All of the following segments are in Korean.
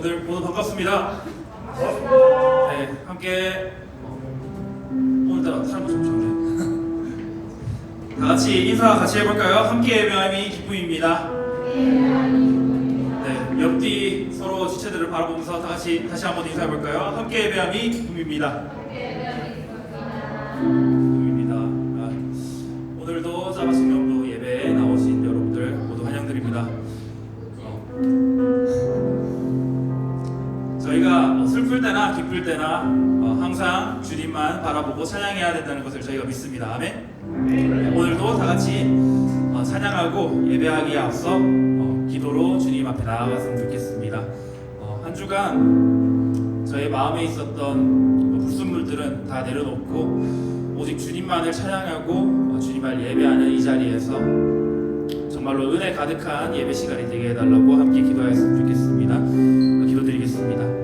여러분들 모두 반갑습니다. 네, 함께 오늘따라 사람 좀 적네. 다 같이 인사 같이 해볼까요? 함께 예배함이 기쁨입니다. 네, 옆뒤 서로 지체들을 바라보면서 다 같이 다시 한번 인사해볼까요? 함께 예배함이 기쁨입니다. 기쁨입니다. 오늘도 자바식 명도 예배에 나오신 여러분들 모두 환영드립니다. 저희가 슬플 때나 기쁠 때나 항상 주님만 바라보고 찬양해야 된다는 것을 저희가 믿습니다. 아멘. 오늘도 다 같이 찬양하고 예배하기에 앞서 기도로 주님 앞에 나아갔으면 좋겠습니다. 한 주간 저의 마음에 있었던 불순물들은 다 내려놓고 오직 주님만을 찬양하고 주님을 예배하는 이 자리에서 정말로 은혜 가득한 예배 시간이 되게 해달라고 함께 기도하였으면 좋겠습니다. 기도드리겠습니다.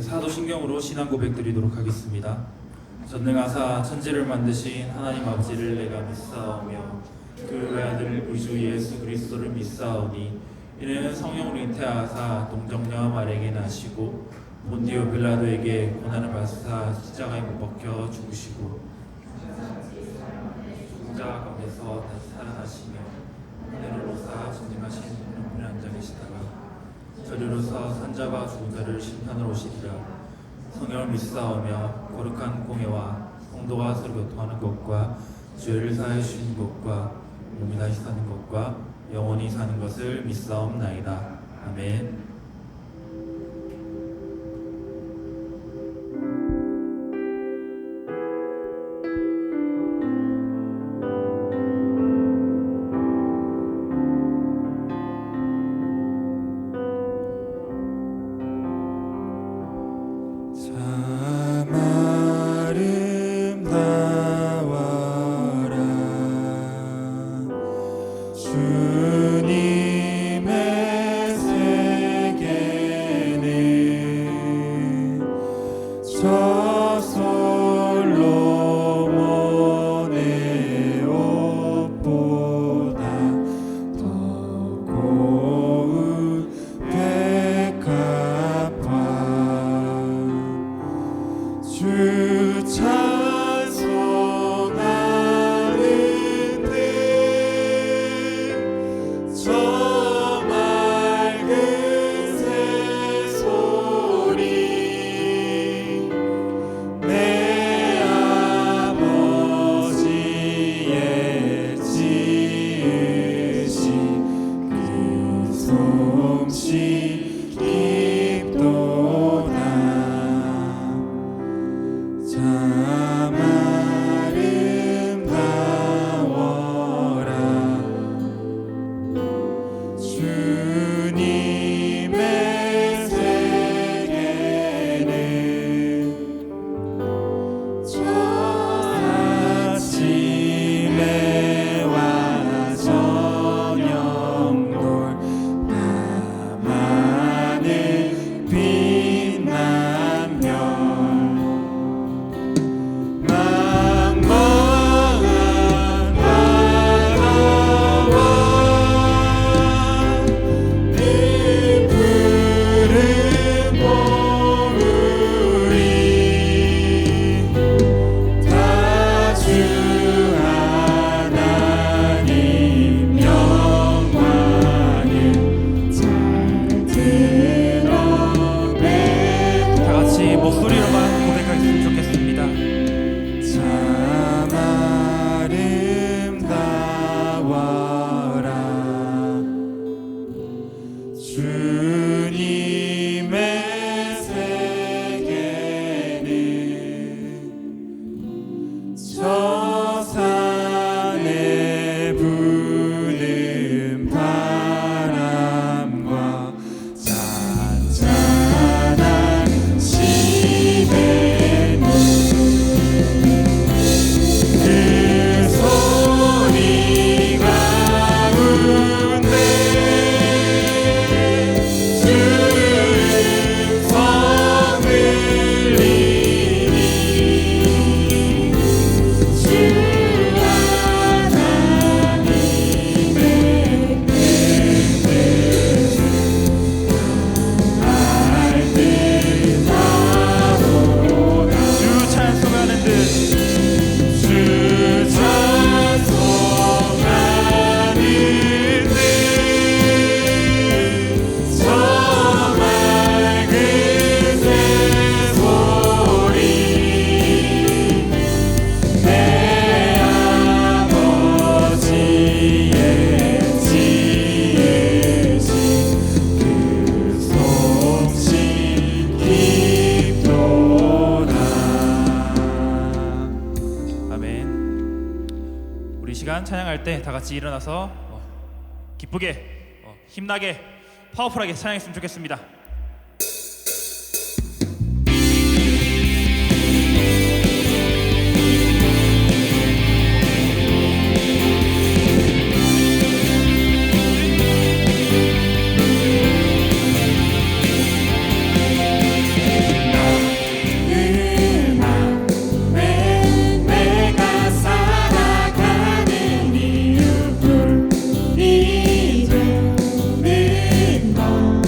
사도신경으로 신앙 고백드리도록 하겠습니다. 전능하사 천지를 만드신 하나님 아버지를 내가 믿사오며 그 외아들 우리 주 예수 그리스도를 믿사오니 이는 성령으로 잉태하사 동정녀 마리아에게 나시고 본디오 빌라도에게 고난을 받으사 십자가에 못 박혀 죽으시고 죽은 자 가운데서 다시 살아나시며 하늘로 오사 전능하신 하나님의 앉아 계시다가 저리로서 산자와 죽은 자를 심판으로 오시리라. 성령을 믿사오며 거룩한 공예와 성도가 서로 교통하는 것과 죄를 사해 주시는 것과 몸이 다시 사는 것과 영원히 사는 것을 믿사옵나이다. 아멘. 시간 찬양할 때 다 같이 일어나서 기쁘게 힘나게 파워풀하게 찬양했으면 좋겠습니다. 믿는 너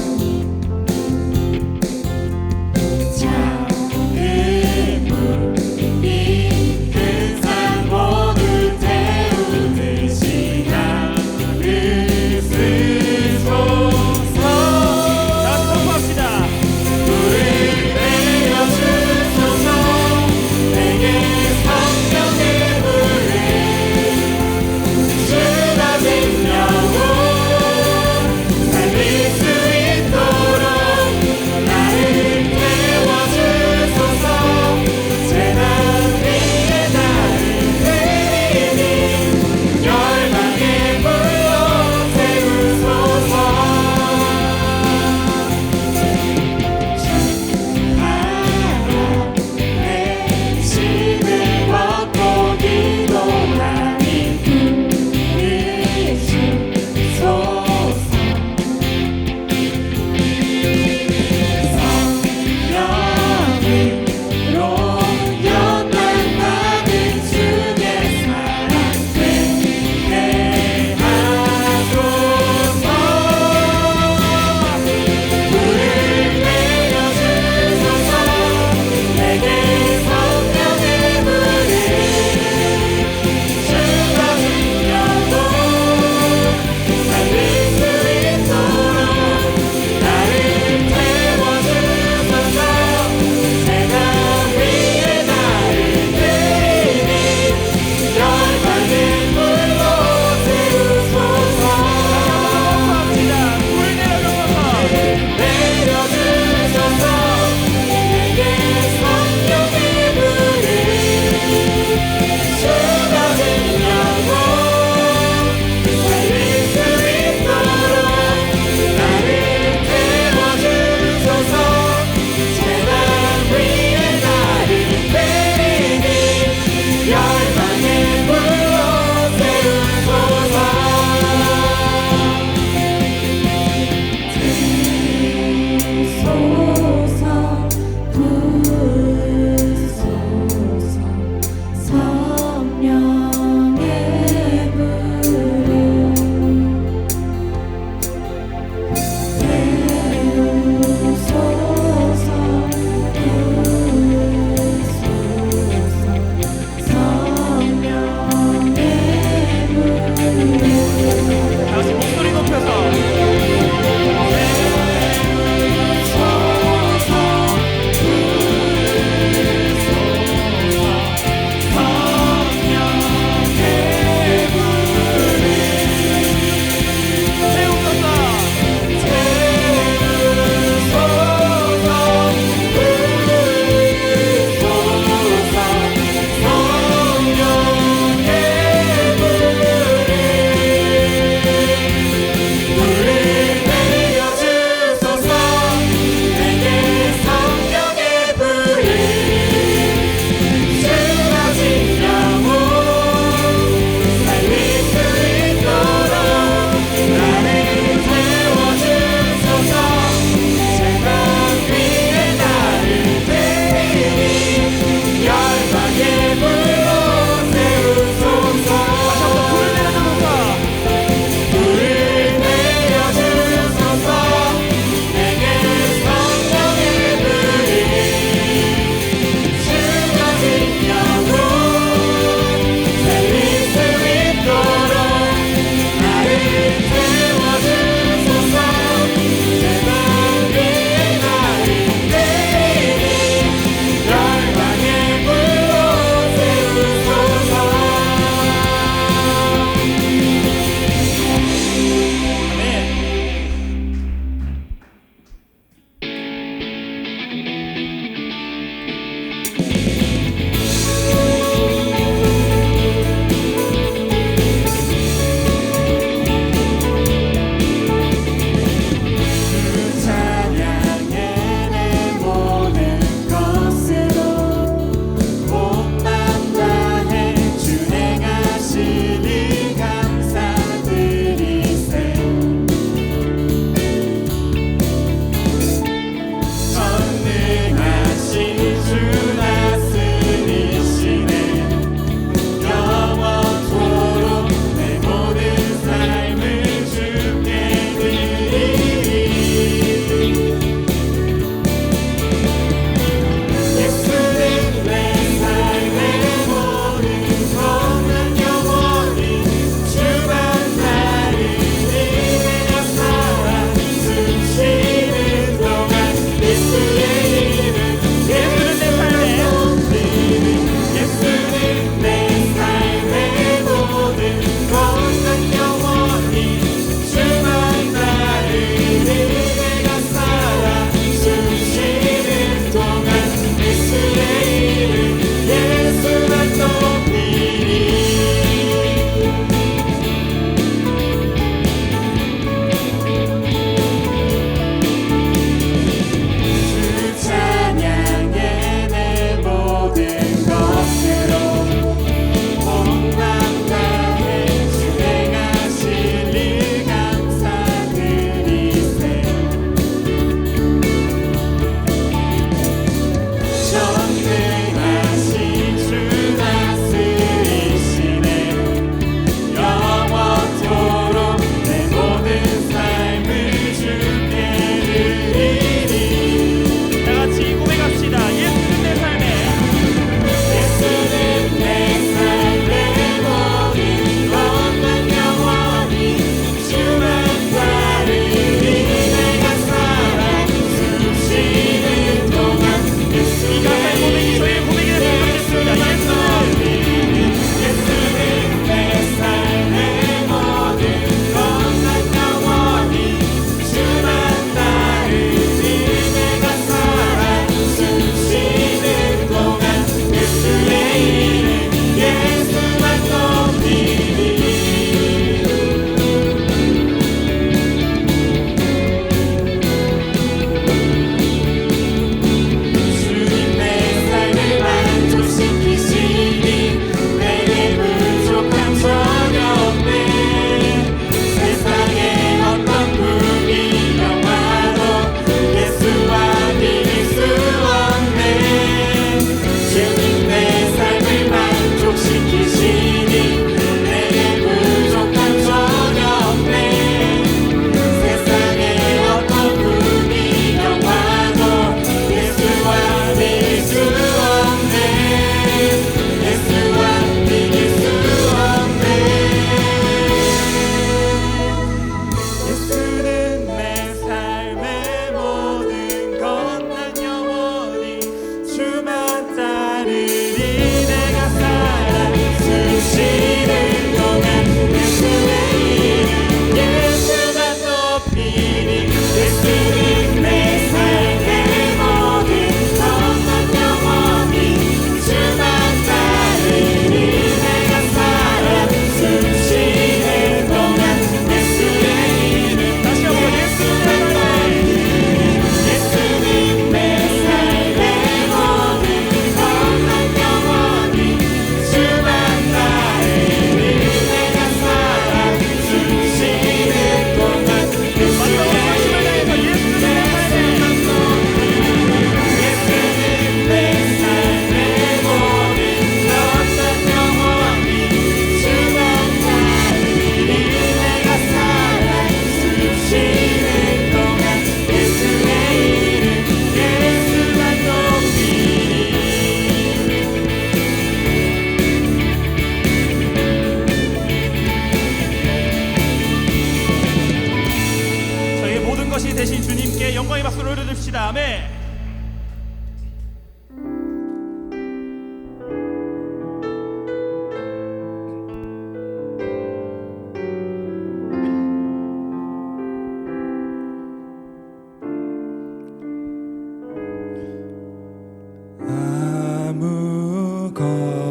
영광의 박수를 올려줍시다. 아멘.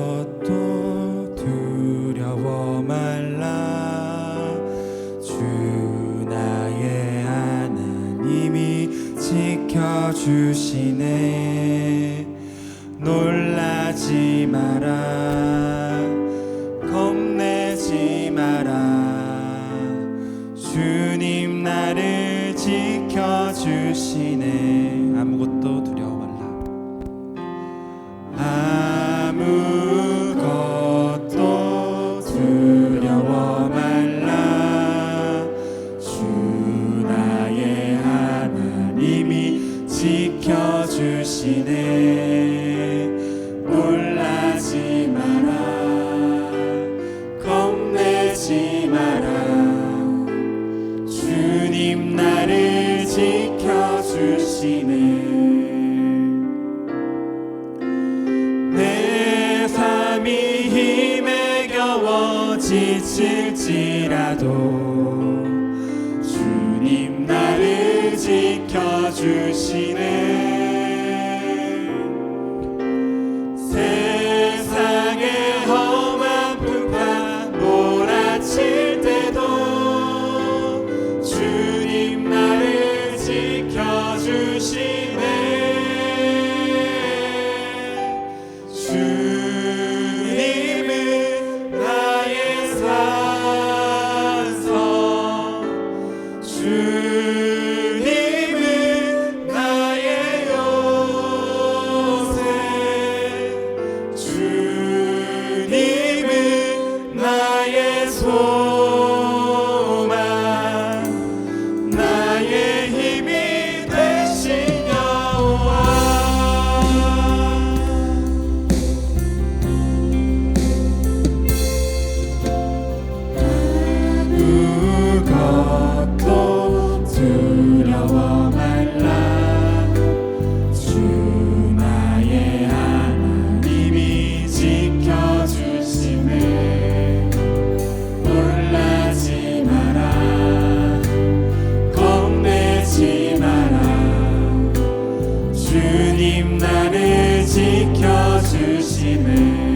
아무것도 두려워 말라. 주 나의 하나님이 지켜주시네. 놀라지 마라. 겁내지 마라. 주님 나를 지켜주시네. 아무것도 두려워 말라. 아무것도 두려워 말라. 주 나의 하나님이 지켜주시네. 놀라지 마라. 겁내지 마라. 주님 나를 지켜주시네. 내 삶이 힘에 겨워 지칠지라도 주님 나를 지켜주시네. 세상의 험한 풍파 몰아칠 때도 주님 나를 지켜주시네. 주님은 나의 산성, 주님은 나의 요새, 주님은 나의 소망, 나의 힘이 되신 여호와. 아무것도 두려워 말라. 주 나의 하나님이 지켜주시네. 놀라지 마라. 겁내지 마라. 주님 나를 지켜주시네.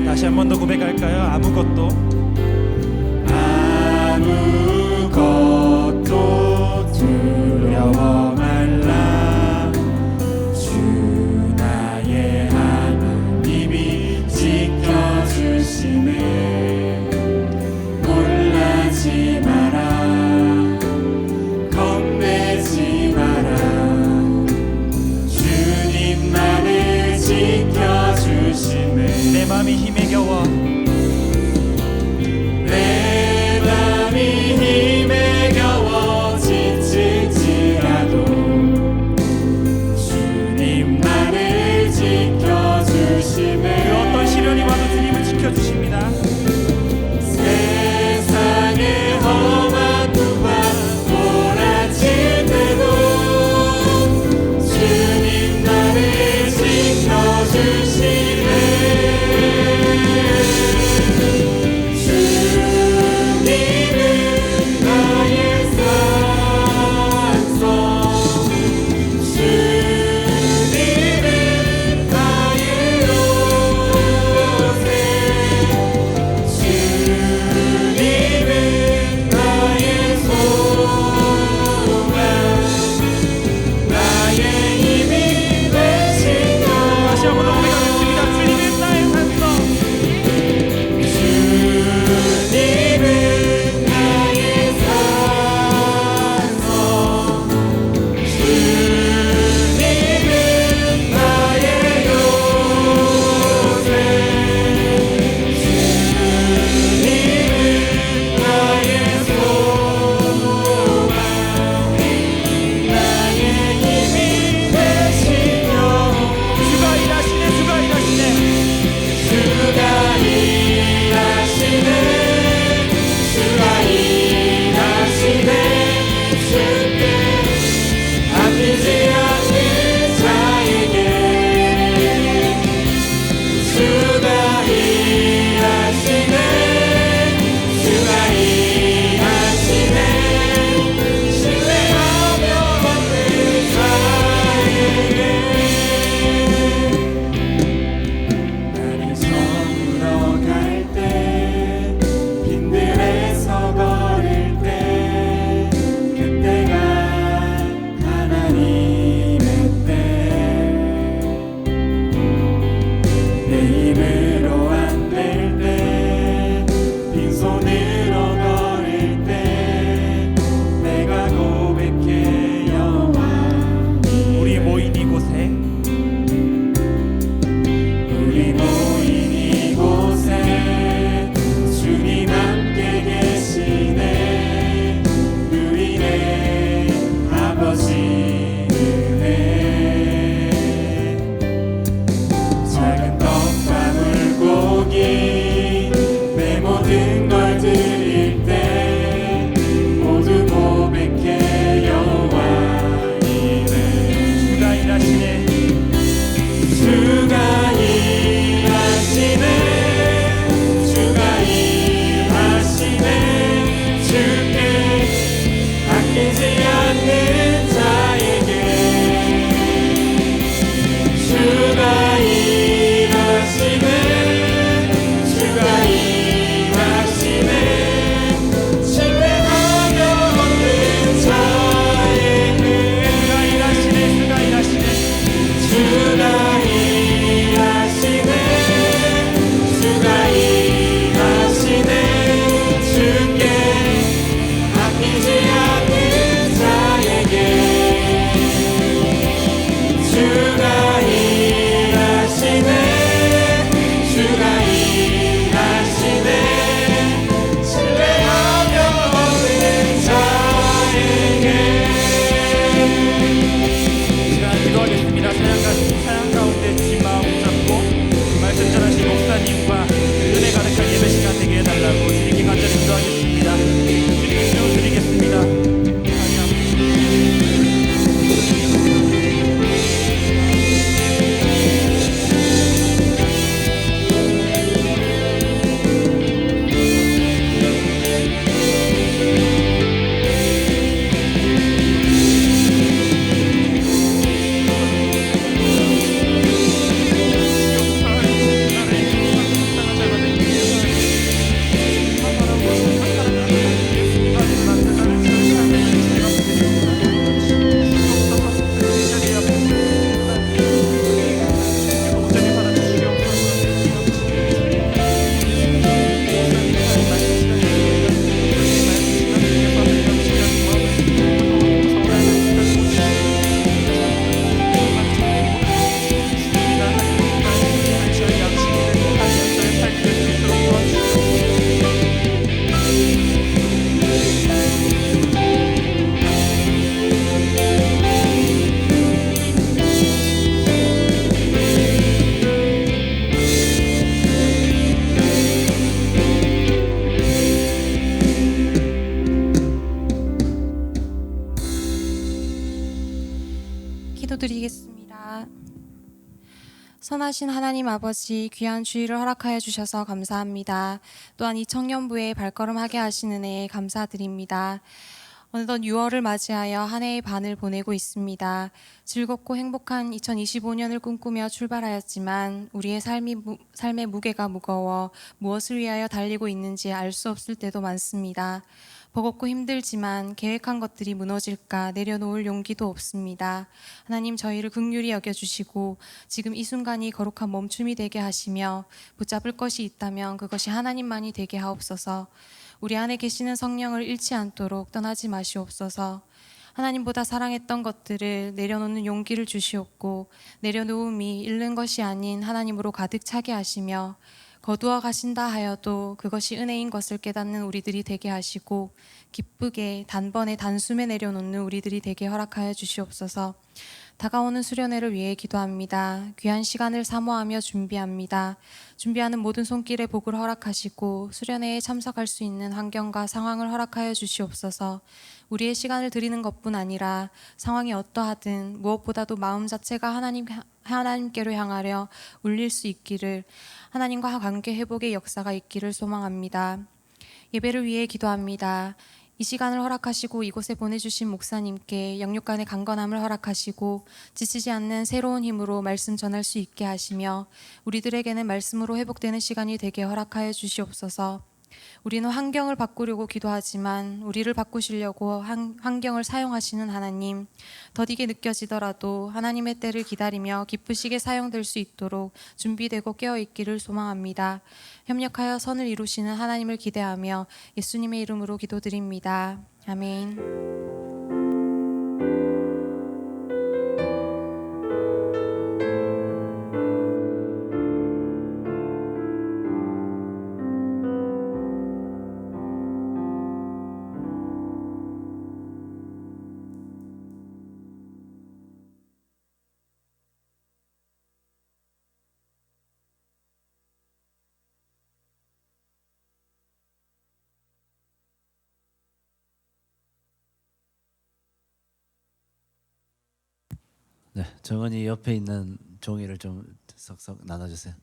다시 한 번 더 고백할까요? 아무것도 아무것도 두려워 말라. 주 나의 하나님이 지켜주시네. 놀라지 마라. 겁내지 마라. 주님 나를 지켜주시네. 내 마음이 힘에 겨워 내 맘이 힘에 겨워 지칠지라도 주님 나를 지켜주시네. 그 어떤 시련이 와도 주님을 지켜주십니다. 세상의 험한 풍파 몰아칠 때도 주님 나를 지켜주시네. 주님은 나의 산성, 주님은 나의 요새, 선하신 하나님 아버지, 귀한 주일을 허락하여 주셔서 감사합니다. 또한 이 청년부에 발걸음하게 하시는 은혜에 감사드립니다. 어느덧 6월을 맞이하여 한 해의 반을 보내고 있습니다. 즐겁고 행복한 2025년을 꿈꾸며 출발하였지만 우리의 삶의 무게가 무거워 무엇을 위하여 달리고 있는지 알 수 없을 때도 많습니다. 버겁고 힘들지만 계획한 것들이 무너질까 내려놓을 용기도 없습니다. 하나님, 저희를 긍휼히 여겨주시고 지금 이 순간이 거룩한 멈춤이 되게 하시며 붙잡을 것이 있다면 그것이 하나님만이 되게 하옵소서. 우리 안에 계시는 성령을 잃지 않도록 떠나지 마시옵소서. 하나님보다 사랑했던 것들을 내려놓는 용기를 주시옵고 내려놓음이 잃는 것이 아닌 하나님으로 가득 차게 하시며 거두어 가신다 하여도 그것이 은혜인 것을 깨닫는 우리들이 되게 하시고 기쁘게 단번에 단숨에 내려놓는 우리들이 되게 허락하여 주시옵소서. 다가오는 수련회를 위해 기도합니다. 귀한 시간을 사모하며 준비합니다. 준비하는 모든 손길에 복을 허락하시고 수련회에 참석할 수 있는 환경과 상황을 허락하여 주시옵소서. 우리의 시간을 드리는 것뿐 아니라 상황이 어떠하든 무엇보다도 마음 자체가 하나님께로 향하려 울릴 수 있기를, 하나님과 관계 회복의 역사가 있기를 소망합니다. 예배를 위해 기도합니다. 이 시간을 허락하시고 이곳에 보내주신 목사님께 영육간의 강건함을 허락하시고 지치지 않는 새로운 힘으로 말씀 전할 수 있게 하시며 우리들에게는 말씀으로 회복되는 시간이 되게 허락하여 주시옵소서. 우리는 환경을 바꾸려고 기도하지만 우리를 바꾸시려고 환경을 사용하시는 하나님, 더디게 느껴지더라도 하나님의 때를 기다리며 기쁘시게 사용될 수 있도록 준비되고 깨어있기를 소망합니다. 협력하여 선을 이루시는 하나님을 기대하며 예수님의 이름으로 기도드립니다. 아멘. 네, 정은이 옆에 있는 종이를 좀 석석 나눠주세요.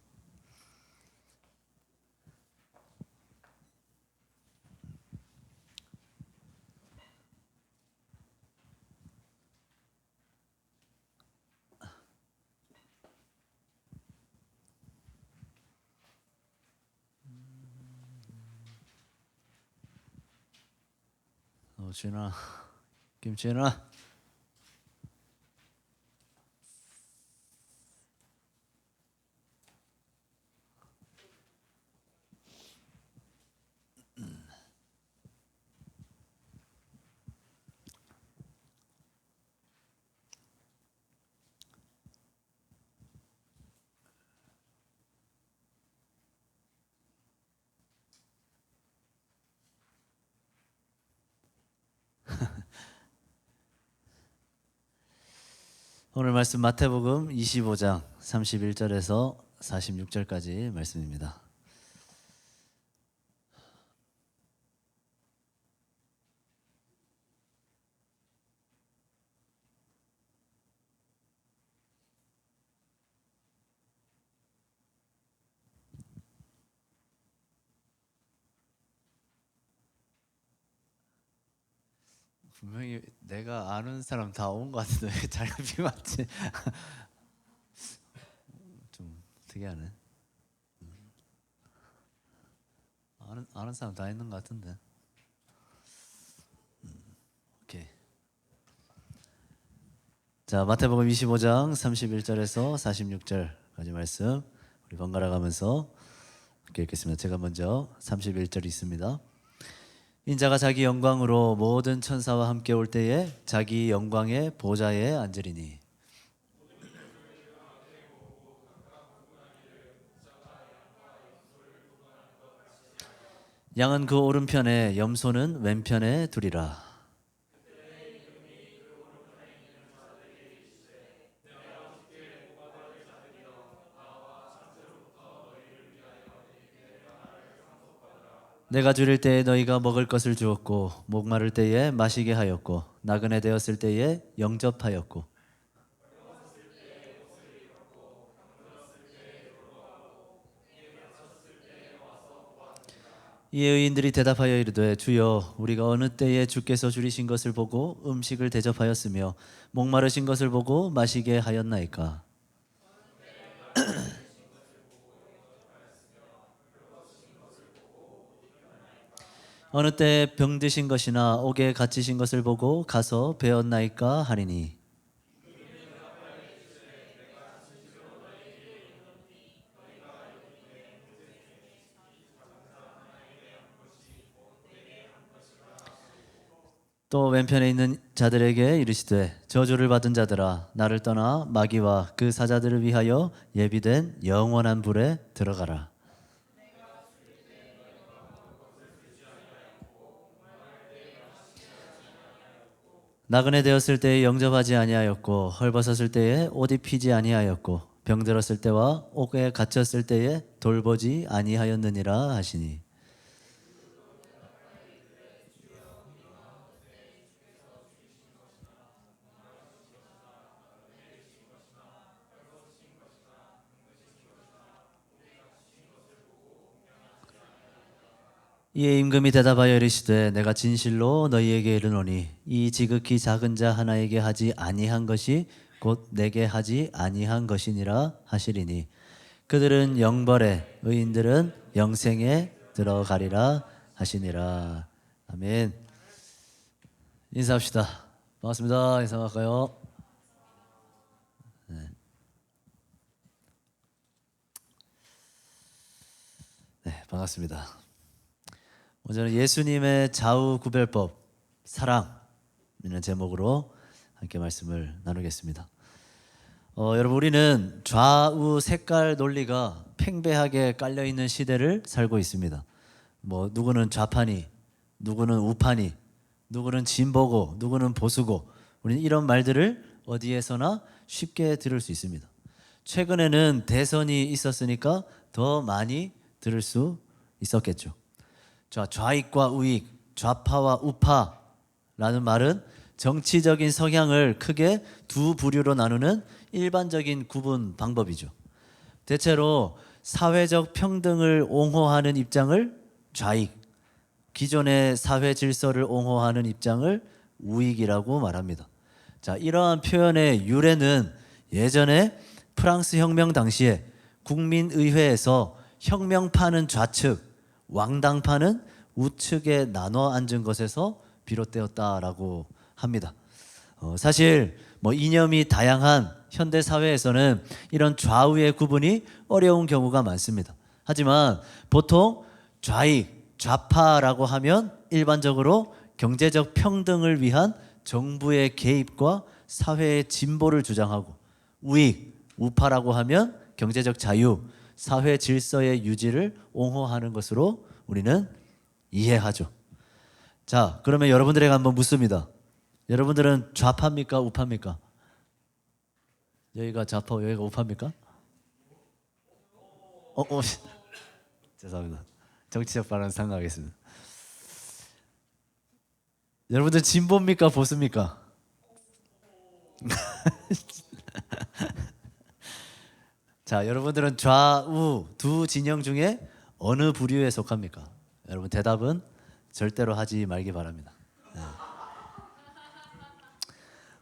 진아, 김진아. 오늘 말씀 마태복음 25장 31절에서 46절까지 말씀입니다. 분명히 내가 아는 사람 다 온 것 같은데 왜 잘비 맞지? 좀 특이하네. 아는 사람 다 있는 것 같은데. 오케이. 자, 마태복음 25장 31절에서 46절까지 말씀 우리 번갈아 가면서 읽겠습니다. 제가 먼저 31절 있습니다. 인자가 자기 영광으로 모든 천사와 함께 올 때에 자기 영광의 보좌에 앉으리니 양은 그 오른편에 염소는 왼편에 두리라. 내가 줄일 때에 너희가 먹을 것을 주었고 목마를 때에 마시게 하였고 나그네 되었을 때에 영접하였고 이에 의인들이 대답하여 이르되 주여 우리가 어느 때에 주께서 줄이신 것을 보고 음식을 대접하였으며 목마르신 것을 보고 마시게 하였나이까. 어느 때에 병드신 것이나 옥에 갇히신 것을 보고 가서 배웠나이까 하리니. 또 왼편에 있는 자들에게 이르시되 저주를 받은 자들아 나를 떠나 마귀와 그 사자들을 위하여 예비된 영원한 불에 들어가라. 나그네 되었을 때에 영접하지 아니하였고 헐벗었을 때에 옷 입히지 아니하였고 병들었을 때와 옥에 갇혔을 때에 돌보지 아니하였느니라 하시니. 이에 임금이 대답하여 이르시되 내가 진실로 너희에게 이르노니 이 지극히 작은 자 하나에게 하지 아니한 것이 곧 내게 하지 아니한 것이니라 하시리니 그들은 영벌에 의인들은 영생에 들어가리라 하시니라. 아멘. 인사합시다. 반갑습니다. 인사할까요? 네, 반갑습니다. 오늘은 예수님의 좌우 구별법 사랑이라는 제목으로 함께 말씀을 나누겠습니다. 여러분 우리는 좌우 색깔 논리가 팽배하게 깔려 있는 시대를 살고 있습니다. 뭐 누구는 좌파니, 누구는 우파니, 누구는 진보고, 누구는 보수고, 우리는 이런 말들을 어디에서나 쉽게 들을 수 있습니다. 최근에는 대선이 있었으니까 더 많이 들을 수 있었겠죠. 자, 좌익과 우익, 좌파와 우파라는 말은 정치적인 성향을 크게 두 부류로 나누는 일반적인 구분 방법이죠. 대체로 사회적 평등을 옹호하는 입장을 좌익, 기존의 사회 질서를 옹호하는 입장을 우익이라고 말합니다. 자, 이러한 표현의 유래는 예전에 프랑스 혁명 당시에 국민의회에서 혁명파는 좌측, 왕당파는 우측에 나눠 앉은 것에서 비롯되었다라고 합니다. 사실 뭐 이념이 다양한 현대 사회에서는 이런 좌우의 구분이 어려운 경우가 많습니다. 하지만 보통 좌익, 좌파라고 하면 일반적으로 경제적 평등을 위한 정부의 개입과 사회의 진보를 주장하고, 우익, 우파라고 하면 경제적 자유, 사회 질서의 유지를 옹호하는 것으로 우리는 이해하죠. 자, 그러면 여러분들에게 한번 묻습니다. 여러분들은 좌파입니까? 우파입니까? 여기가 좌파, 여기가 우파입니까? 죄송합니다. 정치적 발언 상가하겠습니다. 여러분들 진보입니까? 보수입니까? 자, 여러분들은 좌우 두 진영 중에 어느 부류에 속합니까? 여러분 대답은 절대로 하지 말기 바랍니다. 네.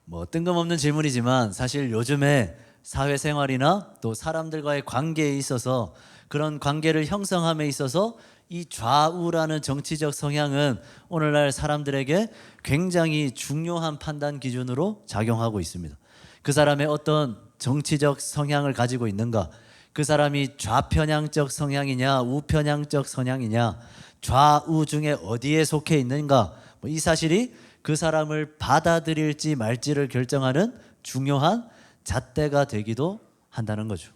뭐 뜬금없는 질문이지만 사실 요즘에 사회생활이나 또 사람들과의 관계에 있어서 그런 관계를 형성함에 있어서 이 좌우라는 정치적 성향은 오늘날 사람들에게 굉장히 중요한 판단 기준으로 작용하고 있습니다. 그 사람의 어떤 정치적 성향을 가지고 있는가, 그 사람이 좌편향적 성향이냐 우편향적 성향이냐, 좌우 중에 어디에 속해 있는가, 이 사실이 그 사람을 받아들일지 말지를 결정하는 중요한 잣대가 되기도 한다는 거죠.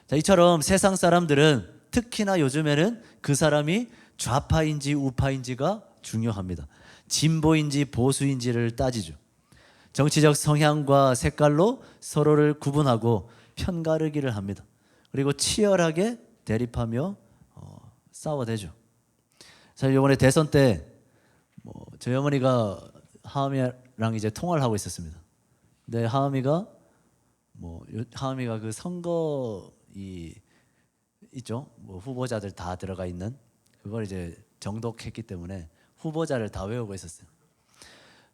자, 이처럼 세상 사람들은 특히나 요즘에는 그 사람이 좌파인지 우파인지가 중요합니다. 진보인지 보수인지를 따지죠. 정치적 성향과 색깔로 서로를 구분하고 편가르기를 합니다. 그리고 치열하게 대립하며 싸워대죠. 사실 이번에 대선 때 저희 어머니가 하은이랑 이제 통화를 하고 있었습니다. 근데 하은이가 그 선거 있죠. 후보자들 다 들어가 있는 그걸 이제 정독했기 때문에 후보자를 다 외우고 있었어요.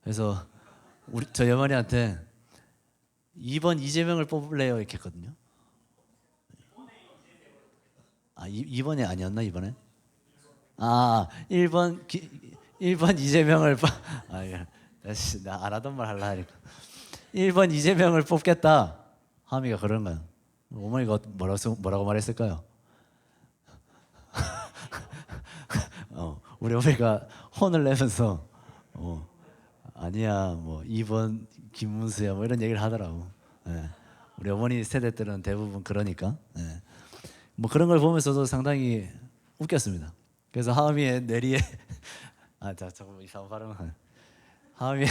그래서 저희 어머니한테 2번 이재명을 뽑을래요 이렇게 했거든요. 2번이 아니었나 이번에? 1번 이재명을 나 안 하던 말 하려 하니까 1번 이재명을 뽑겠다. 하미가 그런 거야. 어머니가 뭐라고 말했을까요? 우리 어머니가 혼을 내면서 아니야 뭐 2번 김문수야 뭐 이런 얘기를 하더라고. 예. 우리 어머니 세대들은 대부분 그러니까. 예. 뭐 그런 걸 보면서도 상당히 웃겼습니다. 그래서 하미의 내리에 잠깐만 이상한 발음은 하미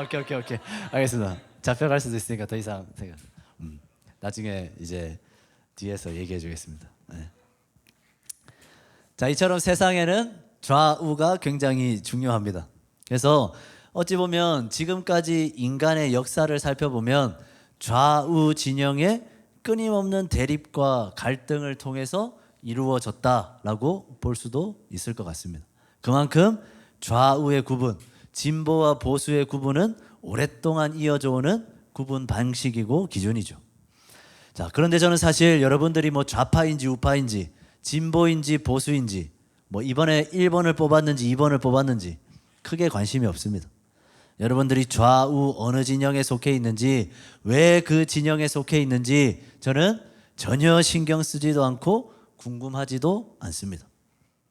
오케이 알겠습니다. 잡혀갈 수도 있으니까 더 이상 생각. 나중에 이제 뒤에서 얘기해 주겠습니다. 네. 자, 이처럼 세상에는 좌우가 굉장히 중요합니다. 그래서 어찌 보면 지금까지 인간의 역사를 살펴보면 좌우 진영의 끊임없는 대립과 갈등을 통해서 이루어졌다라고 볼 수도 있을 것 같습니다. 그만큼 좌우의 구분, 진보와 보수의 구분은 오랫동안 이어져 오는 구분 방식이고 기준이죠. 자, 그런데 저는 사실 여러분들이 뭐 좌파인지 우파인지 진보인지 보수인지 뭐 이번에 1번을 뽑았는지 2번을 뽑았는지 크게 관심이 없습니다. 여러분들이 좌우 어느 진영에 속해 있는지 왜 그 진영에 속해 있는지 저는 전혀 신경 쓰지도 않고 궁금하지도 않습니다.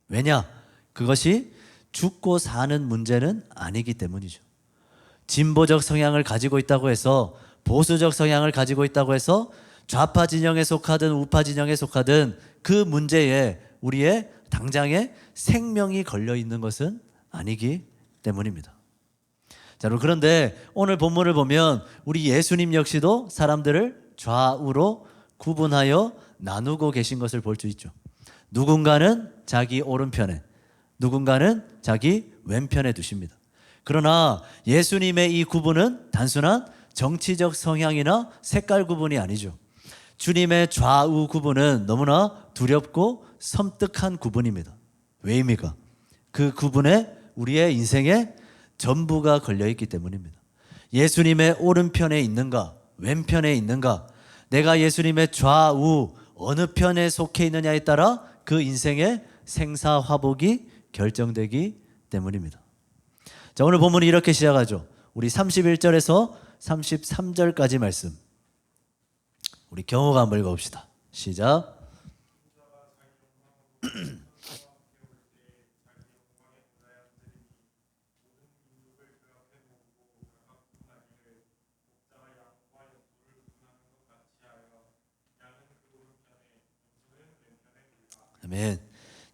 왜냐? 그것이 죽고 사는 문제는 아니기 때문이죠. 진보적 성향을 가지고 있다고 해서 보수적 성향을 가지고 있다고 해서 좌파 진영에 속하든 우파 진영에 속하든 그 문제에 우리의 당장의 생명이 걸려 있는 것은 아니기 때문입니다. 자, 그런데 오늘 본문을 보면 우리 예수님 역시도 사람들을 좌우로 구분하여 나누고 계신 것을 볼 수 있죠. 누군가는 자기 오른편에, 누군가는 자기 왼편에 두십니다. 그러나 예수님의 이 구분은 단순한 정치적 성향이나 색깔 구분이 아니죠. 주님의 좌우 구분은 너무나 두렵고 섬뜩한 구분입니다. 왜입니까? 그 구분에 우리의 인생의 전부가 걸려있기 때문입니다. 예수님의 오른편에 있는가 왼편에 있는가, 내가 예수님의 좌우 어느 편에 속해 있느냐에 따라 그 인생의 생사화복이 결정되기 때문입니다. 자, 오늘 본문이 이렇게 시작하죠. 우리 31절에서 33절까지 말씀 우리 경호가 한번 읽어봅시다. 시작. 아멘.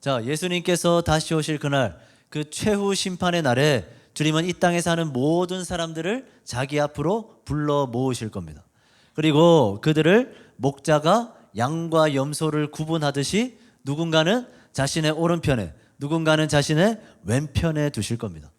자, 예수님께서 다시 오실 그날, 그 최후 심판의 날에 주님은 이 땅에 사는 모든 사람들을 자기 앞으로 불러 모으실 겁니다. 그리고 그들을 목자가 양과 염소를 구분하듯이 누군가는 자신의 오른편에, 누군가는 자신의 왼편에 두실 겁니다.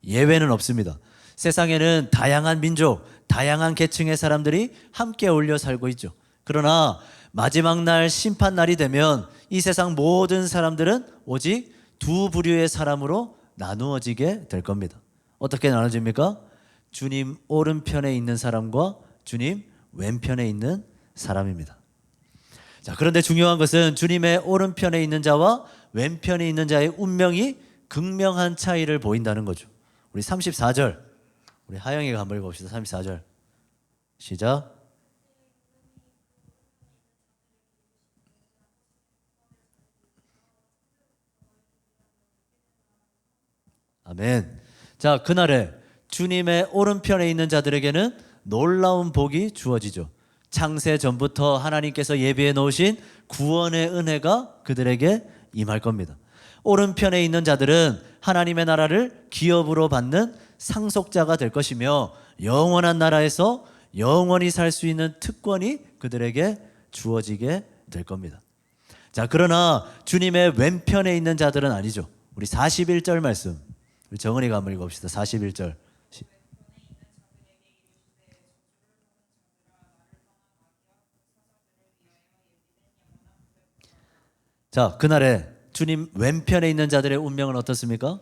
예외는 없습니다. 세상에는 다양한 민족, 다양한 계층의 사람들이 함께 어울려 살고 있죠. 그러나 마지막 날 심판 날이 되면 이 세상 모든 사람들은 오직 두 부류의 사람으로 나누어지게 될 겁니다. 어떻게 나눠집니까? 주님 오른편에 있는 사람과 주님 왼편에 있는 사람입니다. 자, 그런데 중요한 것은 주님의 오른편에 있는 자와 왼편에 있는 자의 운명이 극명한 차이를 보인다는 거죠. 우리 34절 우리 하영이가 한번 읽어봅시다. 34절 시작. 아멘. 자, 그날에 주님의 오른편에 있는 자들에게는 놀라운 복이 주어지죠. 창세 전부터 하나님께서 예비해 놓으신 구원의 은혜가 그들에게 임할 겁니다. 오른편에 있는 자들은 하나님의 나라를 기업으로 받는 상속자가 될 것이며 영원한 나라에서 영원히 살 수 있는 특권이 그들에게 주어지게 될 겁니다. 자, 그러나 주님의 왼편에 있는 자들은 아니죠. 우리 41절 말씀 우리 정은이가 한번 읽어봅시다. 41절. 자, 그날에 주님 왼편에 있는 자들의 운명은 어떻습니까?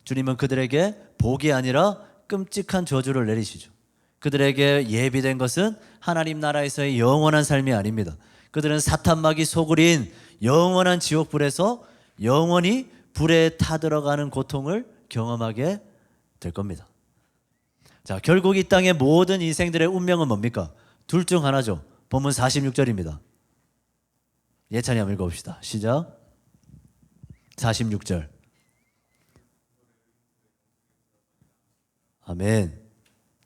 주님은 그들에게 복이 아니라 끔찍한 저주를 내리시죠. 그들에게 예비된 것은 하나님 나라에서의 영원한 삶이 아닙니다. 그들은 사탄마귀 소굴인 영원한 지옥불에서 영원히 불에 타들어가는 고통을 경험하게 될 겁니다. 자, 결국 이 땅의 모든 인생들의 운명은 뭡니까? 둘 중 하나죠. 본문 46절입니다. 예찬이 한번 읽어봅시다. 시작. 46절. 아멘.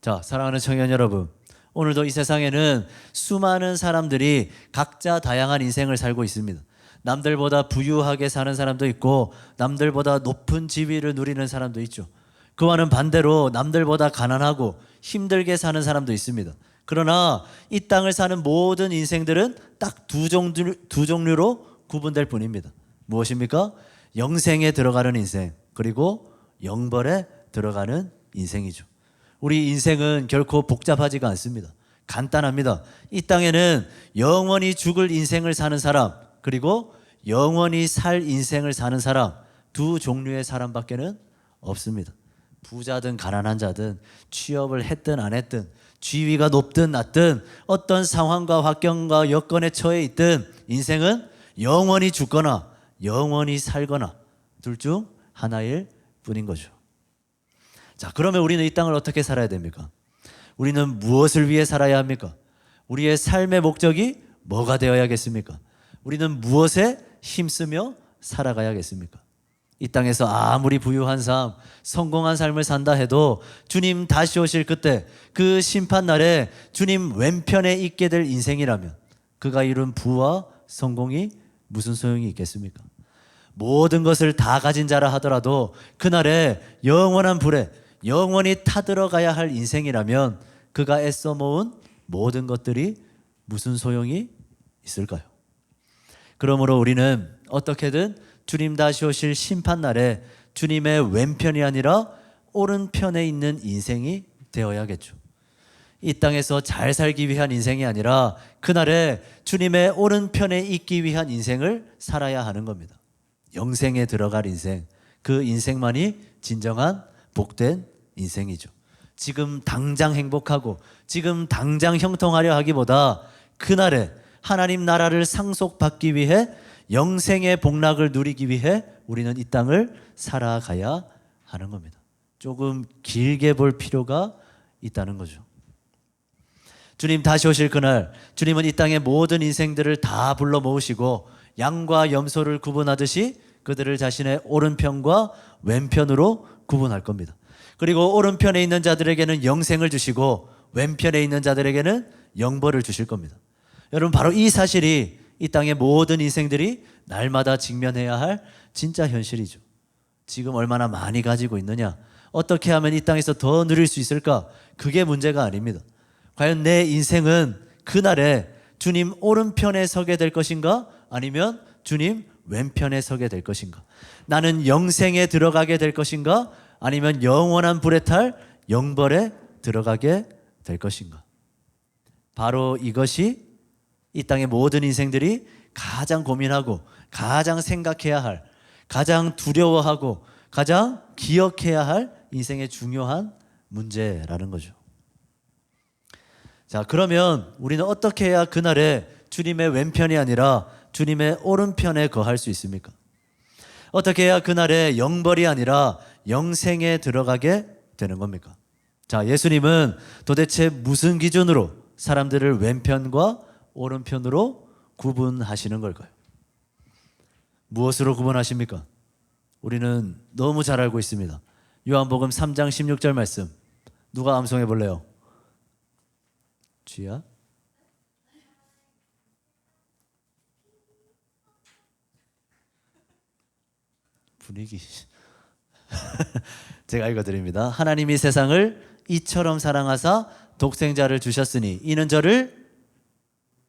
자, 사랑하는 청년 여러분, 오늘도 이 세상에는 수많은 사람들이 각자 다양한 인생을 살고 있습니다. 남들보다 부유하게 사는 사람도 있고 남들보다 높은 지위를 누리는 사람도 있죠. 그와는 반대로 남들보다 가난하고 힘들게 사는 사람도 있습니다. 그러나 이 땅을 사는 모든 인생들은 딱 두 종류로 구분될 뿐입니다. 무엇입니까? 영생에 들어가는 인생, 그리고 영벌에 들어가는 인생이죠. 우리 인생은 결코 복잡하지가 않습니다. 간단합니다. 이 땅에는 영원히 죽을 인생을 사는 사람, 그리고 영원히 살 인생을 사는 사람, 두 종류의 사람밖에는 없습니다. 부자든 가난한 자든 취업을 했든 안 했든 지위가 높든 낮든 어떤 상황과 환경과 여건에 처해 있든 인생은 영원히 죽거나 영원히 살거나 둘 중 하나일 뿐인 거죠. 자, 그러면 우리는 이 땅을 어떻게 살아야 됩니까? 우리는 무엇을 위해 살아야 합니까? 우리의 삶의 목적이 뭐가 되어야겠습니까? 우리는 무엇에 힘쓰며 살아가야겠습니까? 이 땅에서 아무리 부유한 삶, 성공한 삶을 산다 해도 주님 다시 오실 그때 그 심판날에 주님 왼편에 있게 될 인생이라면 그가 이룬 부와 성공이 무슨 소용이 있겠습니까? 모든 것을 다 가진 자라 하더라도 그날에 영원한 불에 영원히 타들어가야 할 인생이라면 그가 애써 모은 모든 것들이 무슨 소용이 있을까요? 그러므로 우리는 어떻게든 주님 다시 오실 심판날에 주님의 왼편이 아니라 오른편에 있는 인생이 되어야겠죠. 이 땅에서 잘 살기 위한 인생이 아니라 그날에 주님의 오른편에 있기 위한 인생을 살아야 하는 겁니다. 영생에 들어갈 인생, 그 인생만이 진정한 복된 인생이죠. 지금 당장 행복하고 지금 당장 형통하려 하기보다 그날에 하나님 나라를 상속받기 위해 영생의 복락을 누리기 위해 우리는 이 땅을 살아가야 하는 겁니다. 조금 길게 볼 필요가 있다는 거죠. 주님 다시 오실 그날 주님은 이 땅의 모든 인생들을 다 불러 모으시고 양과 염소를 구분하듯이 그들을 자신의 오른편과 왼편으로 구분할 겁니다. 그리고 오른편에 있는 자들에게는 영생을 주시고 왼편에 있는 자들에게는 영벌을 주실 겁니다. 여러분, 바로 이 사실이 이 땅의 모든 인생들이 날마다 직면해야 할 진짜 현실이죠. 지금 얼마나 많이 가지고 있느냐, 어떻게 하면 이 땅에서 더 누릴 수 있을까, 그게 문제가 아닙니다. 과연 내 인생은 그날에 주님 오른편에 서게 될 것인가, 아니면 주님 왼편에 서게 될 것인가? 나는 영생에 들어가게 될 것인가, 아니면 영원한 불에 탈 영벌에 들어가게 될 것인가? 바로 이것이 이 땅의 모든 인생들이 가장 고민하고 가장 생각해야 할, 가장 두려워하고 가장 기억해야 할 인생의 중요한 문제라는 거죠. 자, 그러면 우리는 어떻게 해야 그날에 주님의 왼편이 아니라 주님의 오른편에 거할 수 있습니까? 어떻게 해야 그날에 영벌이 아니라 영생에 들어가게 되는 겁니까? 자, 예수님은 도대체 무슨 기준으로 사람들을 왼편과 오른편으로 구분하시는 걸까요? 무엇으로 구분하십니까? 우리는 너무 잘 알고 있습니다. 요한복음 3장 16절 말씀, 누가 암송해 볼래요? 쥐야? 분위기 제가 읽어드립니다. 하나님이 세상을 이처럼 사랑하사 독생자를 주셨으니 이는 저를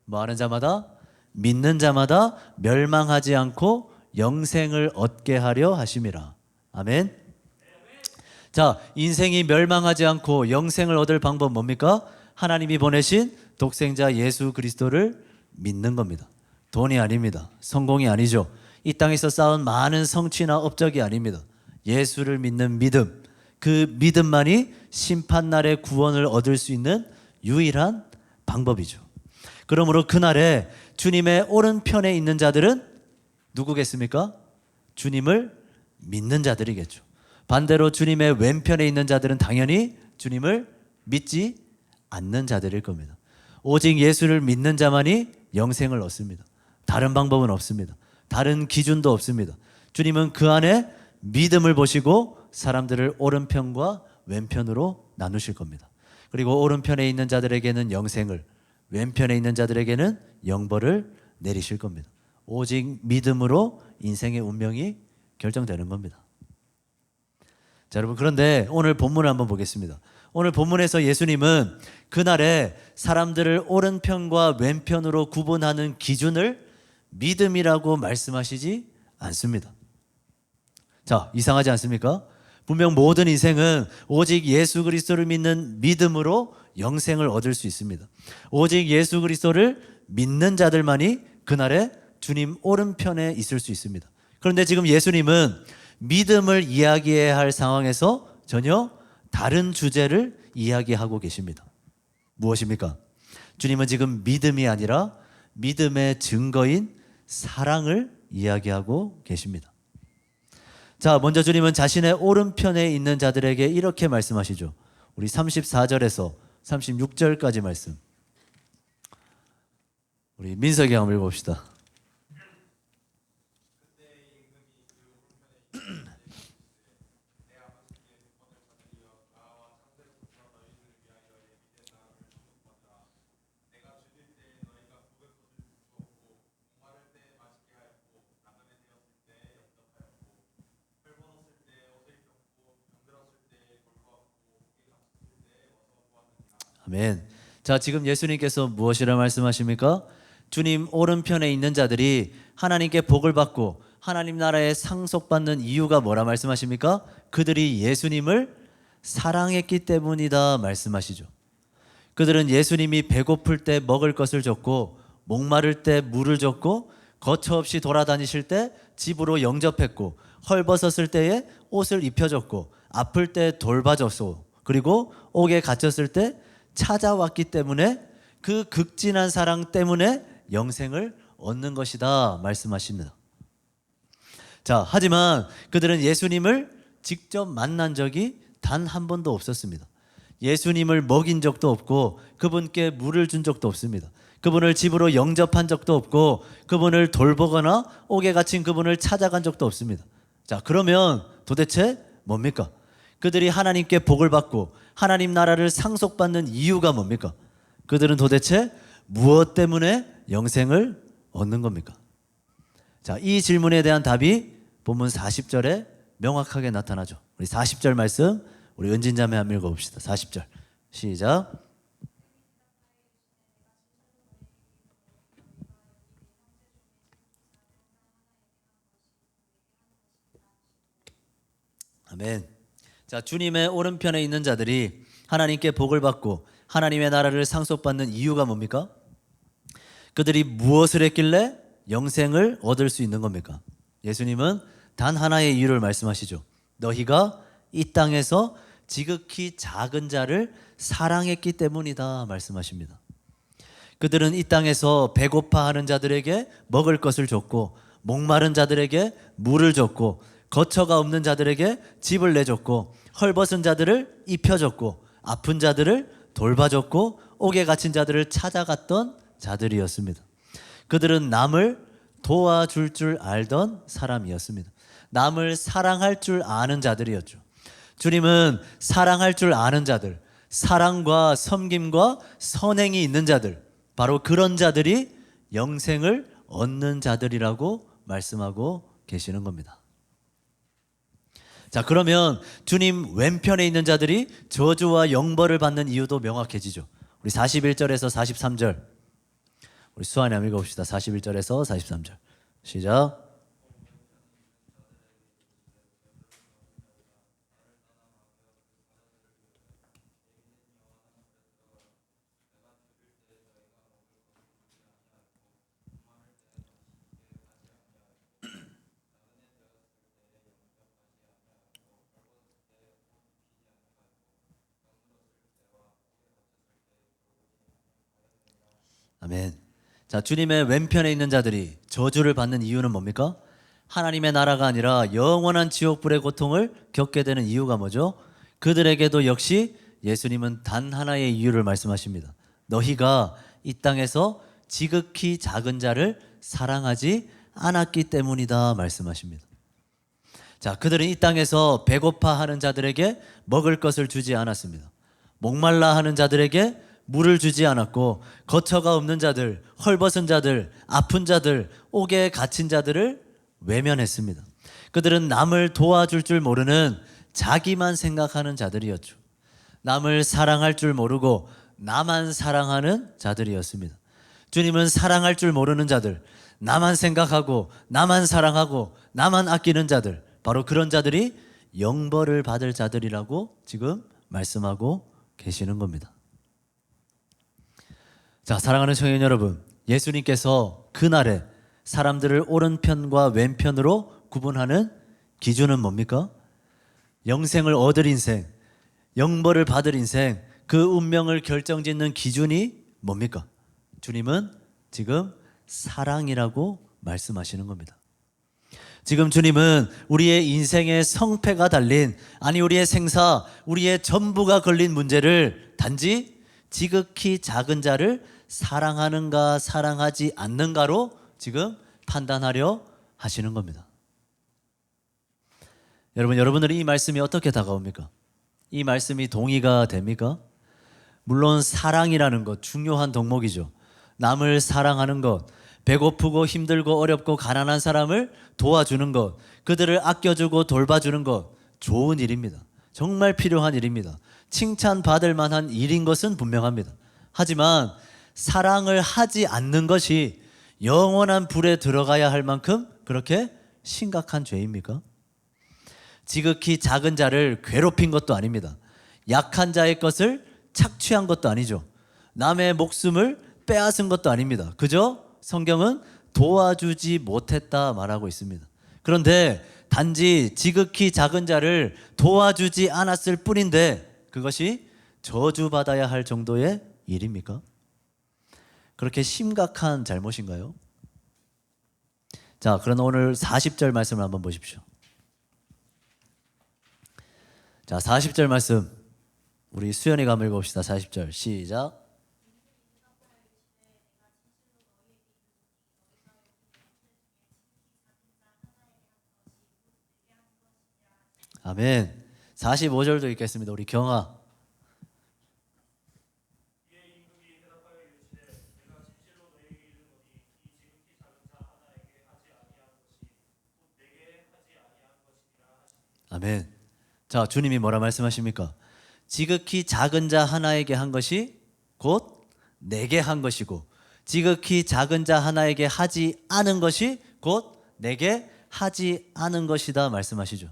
뭐하는 자마다, 믿는 자마다 멸망하지 않고 영생을 얻게 하려 하심이라. 아멘. 자, 인생이 멸망하지 않고 영생을 얻을 방법 뭡니까? 하나님이 보내신 독생자 예수 그리스도를 믿는 겁니다. 돈이 아닙니다. 성공이 아니죠. 이 땅에서 쌓은 많은 성취나 업적이 아닙니다. 예수를 믿는 믿음, 그 믿음만이 심판날의 구원을 얻을 수 있는 유일한 방법이죠. 그러므로 그날에 주님의 오른편에 있는 자들은 누구겠습니까? 주님을 믿는 자들이겠죠. 반대로 주님의 왼편에 있는 자들은 당연히 주님을 믿지 않는 자들일 겁니다. 오직 예수를 믿는 자만이 영생을 얻습니다. 다른 방법은 없습니다. 다른 기준도 없습니다. 주님은 그 안에 믿음을 보시고 사람들을 오른편과 왼편으로 나누실 겁니다. 그리고 오른편에 있는 자들에게는 영생을, 왼편에 있는 자들에게는 영벌을 내리실 겁니다. 오직 믿음으로 인생의 운명이 결정되는 겁니다. 자, 여러분, 그런데 오늘 본문을 한번 보겠습니다. 오늘 본문에서 예수님은 그날에 사람들을 오른편과 왼편으로 구분하는 기준을 믿음이라고 말씀하시지 않습니다. 자, 이상하지 않습니까? 분명 모든 인생은 오직 예수 그리스도를 믿는 믿음으로 영생을 얻을 수 있습니다. 오직 예수 그리스도를 믿는 자들만이 그날에 주님 오른편에 있을 수 있습니다. 그런데 지금 예수님은 믿음을 이야기해야 할 상황에서 전혀 다른 주제를 이야기하고 계십니다. 무엇입니까? 주님은 지금 믿음이 아니라 믿음의 증거인 사랑을 이야기하고 계십니다. 자, 먼저 주님은 자신의 오른편에 있는 자들에게 이렇게 말씀하시죠. 우리 34절에서 36절까지 말씀. 우리 민석이 한번 읽어봅시다. 아멘. 자, 지금 예수님께서 무엇이라 말씀하십니까? 주님 오른편에 있는 자들이 하나님께 복을 받고 하나님 나라에 상속받는 이유가 뭐라 말씀하십니까? 그들이 예수님을 사랑했기 때문이다 말씀하시죠. 그들은 예수님이 배고플 때 먹을 것을 줬고 목마를 때 물을 줬고 거처 없이 돌아다니실 때 집으로 영접했고 헐벗었을 때에 옷을 입혀줬고 아플 때 돌봐줬고 그리고 옥에 갇혔을 때 찾아왔기 때문에 그 극진한 사랑 때문에 영생을 얻는 것이다 말씀하십니다. 자, 하지만 그들은 예수님을 직접 만난 적이 단 한 번도 없었습니다. 예수님을 먹인 적도 없고 그분께 물을 준 적도 없습니다. 그분을 집으로 영접한 적도 없고 그분을 돌보거나 옥에 갇힌 그분을 찾아간 적도 없습니다. 자, 그러면 도대체 뭡니까? 그들이 하나님께 복을 받고 하나님 나라를 상속받는 이유가 뭡니까? 그들은 도대체 무엇 때문에 영생을 얻는 겁니까? 자, 이 질문에 대한 답이 본문 40절에 명확하게 나타나죠. 우리 40절 말씀 우리 은진자매 한번 읽어봅시다. 40절 시작. 아멘. 자, 주님의 오른편에 있는 자들이 하나님께 복을 받고 하나님의 나라를 상속받는 이유가 뭡니까? 그들이 무엇을 했길래 영생을 얻을 수 있는 겁니까? 예수님은 단 하나의 이유를 말씀하시죠. 너희가 이 땅에서 지극히 작은 자를 사랑했기 때문이다 말씀하십니다. 그들은 이 땅에서 배고파하는 자들에게 먹을 것을 줬고 목마른 자들에게 물을 줬고 거처가 없는 자들에게 집을 내줬고 헐벗은 자들을 입혀줬고 아픈 자들을 돌봐줬고 옥에 갇힌 자들을 찾아갔던 자들이었습니다. 그들은 남을 도와줄 줄 알던 사람이었습니다. 남을 사랑할 줄 아는 자들이었죠. 주님은 사랑할 줄 아는 자들, 사랑과 섬김과 선행이 있는 자들, 바로 그런 자들이 영생을 얻는 자들이라고 말씀하고 계시는 겁니다. 자, 그러면 주님 왼편에 있는 자들이 저주와 영벌을 받는 이유도 명확해지죠. 우리 41절에서 43절 우리 수환이 한번 읽어봅시다. 41절에서 43절 시작. 아멘. 자, 주님의 왼편에 있는 자들이 저주를 받는 이유는 뭡니까? 하나님의 나라가 아니라 영원한 지옥불의 고통을 겪게 되는 이유가 뭐죠? 그들에게도 역시 예수님은 단 하나의 이유를 말씀하십니다. 너희가 이 땅에서 지극히 작은 자를 사랑하지 않았기 때문이다 말씀하십니다. 자, 그들은 이 땅에서 배고파하는 자들에게 먹을 것을 주지 않았습니다. 목말라 하는 자들에게 물을 주지 않았고, 거처가 없는 자들, 헐벗은 자들, 아픈 자들, 옥에 갇힌 자들을 외면했습니다. 그들은 남을 도와줄 줄 모르는 자기만 생각하는 자들이었죠. 남을 사랑할 줄 모르고 나만 사랑하는 자들이었습니다. 주님은 사랑할 줄 모르는 자들, 나만 생각하고 나만 사랑하고 나만 아끼는 자들, 바로 그런 자들이 영벌을 받을 자들이라고 지금 말씀하고 계시는 겁니다. 자, 사랑하는 청년 여러분, 예수님께서 그날에 사람들을 오른편과 왼편으로 구분하는 기준은 뭡니까? 영생을 얻을 인생, 영벌을 받을 인생, 그 운명을 결정짓는 기준이 뭡니까? 주님은 지금 사랑이라고 말씀하시는 겁니다. 지금 주님은 우리의 인생의 성패가 달린, 아니 우리의 생사, 우리의 전부가 걸린 문제를 단지 지극히 작은 자를 사랑하는가 사랑하지 않는가로 지금 판단하려 하시는 겁니다. 여러분들은 이 말씀이 어떻게 다가옵니까? 이 말씀이 동의가 됩니까? 물론 사랑이라는 것 중요한 덕목이죠. 남을 사랑하는 것, 배고프고 힘들고 어렵고 가난한 사람을 도와주는 것, 그들을 아껴주고 돌봐주는 것, 좋은 일입니다. 정말 필요한 일입니다. 칭찬받을 만한 일인 것은 분명합니다. 하지만 사랑을 하지 않는 것이 영원한 불에 들어가야 할 만큼 그렇게 심각한 죄입니까? 지극히 작은 자를 괴롭힌 것도 아닙니다. 약한 자의 것을 착취한 것도 아니죠. 남의 목숨을 빼앗은 것도 아닙니다. 그저 성경은 도와주지 못했다 말하고 있습니다. 그런데 단지 지극히 작은 자를 도와주지 않았을 뿐인데 그것이 저주받아야 할 정도의 일입니까? 그렇게 심각한 잘못인가요? 자, 그러나 오늘 40절 말씀을 한번 보십시오. 자, 40절 말씀 우리 수연이가 한번 읽어봅시다. 40절 시작. 아멘. 45절도 읽겠습니다. 우리 경아. 아멘. 자, 주님이 뭐라 말씀하십니까? 지극히 작은 자 하나에게 한 것이 곧 내게 한 것이고, 지극히 작은 자 하나에게 하지 않은 것이 곧 내게 하지 않은 것이다 말씀하시죠.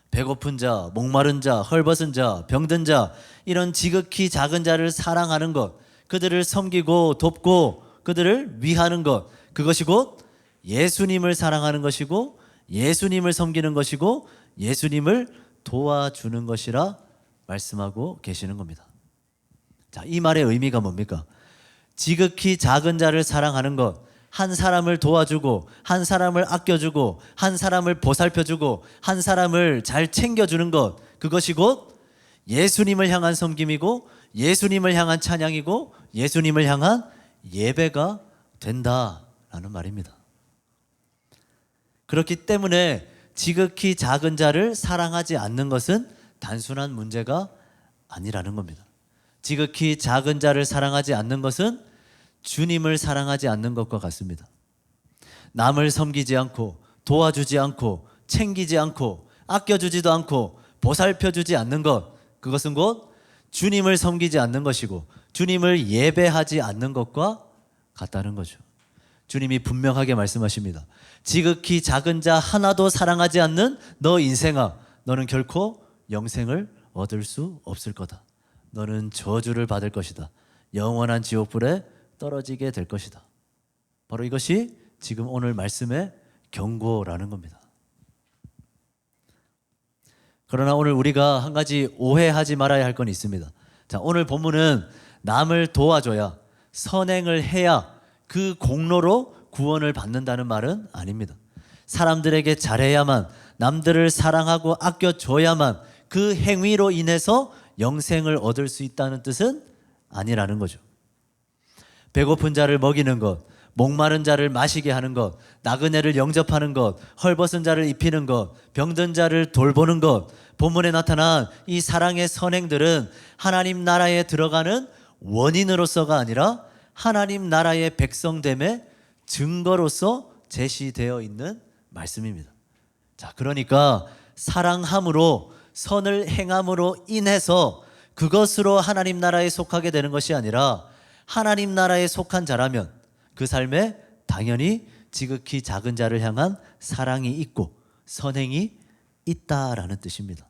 배고픈 자, 목마른 자, 헐벗은 자, 병든 자, 이런 지극히 작은 자를 사랑하는 것, 그들을 섬기고 돕고 그들을 위하는 것, 그것이 곧 예수님을 사랑하는 것이고 예수님을 섬기는 것이고 예수님을 도와주는 것이라 말씀하고 계시는 겁니다. 자, 이 말의 의미가 뭡니까? 지극히 작은 자를 사랑하는 것, 한 사람을 도와주고 한 사람을 아껴주고 한 사람을 보살펴주고 한 사람을 잘 챙겨주는 것, 그것이 곧 예수님을 향한 섬김이고 예수님을 향한 찬양이고 예수님을 향한 예배가 된다라는 말입니다. 그렇기 때문에 지극히 작은 자를 사랑하지 않는 것은 단순한 문제가 아니라는 겁니다. 지극히 작은 자를 사랑하지 않는 것은 주님을 사랑하지 않는 것과 같습니다. 남을 섬기지 않고 도와주지 않고 챙기지 않고 아껴주지도 않고 보살펴주지 않는 것, 그것은 곧 주님을 섬기지 않는 것이고 주님을 예배하지 않는 것과 같다는 거죠. 주님이 분명하게 말씀하십니다. 지극히 작은 자 하나도 사랑하지 않는 너 인생아, 너는 결코 영생을 얻을 수 없을 거다. 너는 저주를 받을 것이다. 영원한 지옥불에 떨어지게 될 것이다. 바로 이것이 지금 오늘 말씀의 경고라는 겁니다. 그러나 오늘 우리가 한 가지 오해하지 말아야 할 건 있습니다. 자, 오늘 본문은 남을 도와줘야, 선행을 해야 그 공로로 구원을 받는다는 말은 아닙니다. 사람들에게 잘해야만, 남들을 사랑하고 아껴줘야만 그 행위로 인해서 영생을 얻을 수 있다는 뜻은 아니라는 거죠. 배고픈 자를 먹이는 것, 목마른 자를 마시게 하는 것, 나그네를 영접하는 것, 헐벗은 자를 입히는 것, 병든 자를 돌보는 것, 본문에 나타난 이 사랑의 선행들은 하나님 나라에 들어가는 원인으로서가 아니라 하나님 나라의 백성됨의 증거로서 제시되어 있는 말씀입니다. 자, 그러니까 사랑함으로, 선을 행함으로 인해서 그것으로 하나님 나라에 속하게 되는 것이 아니라 하나님 나라에 속한 자라면 그 삶에 당연히 지극히 작은 자를 향한 사랑이 있고 선행이 있다라는 뜻입니다.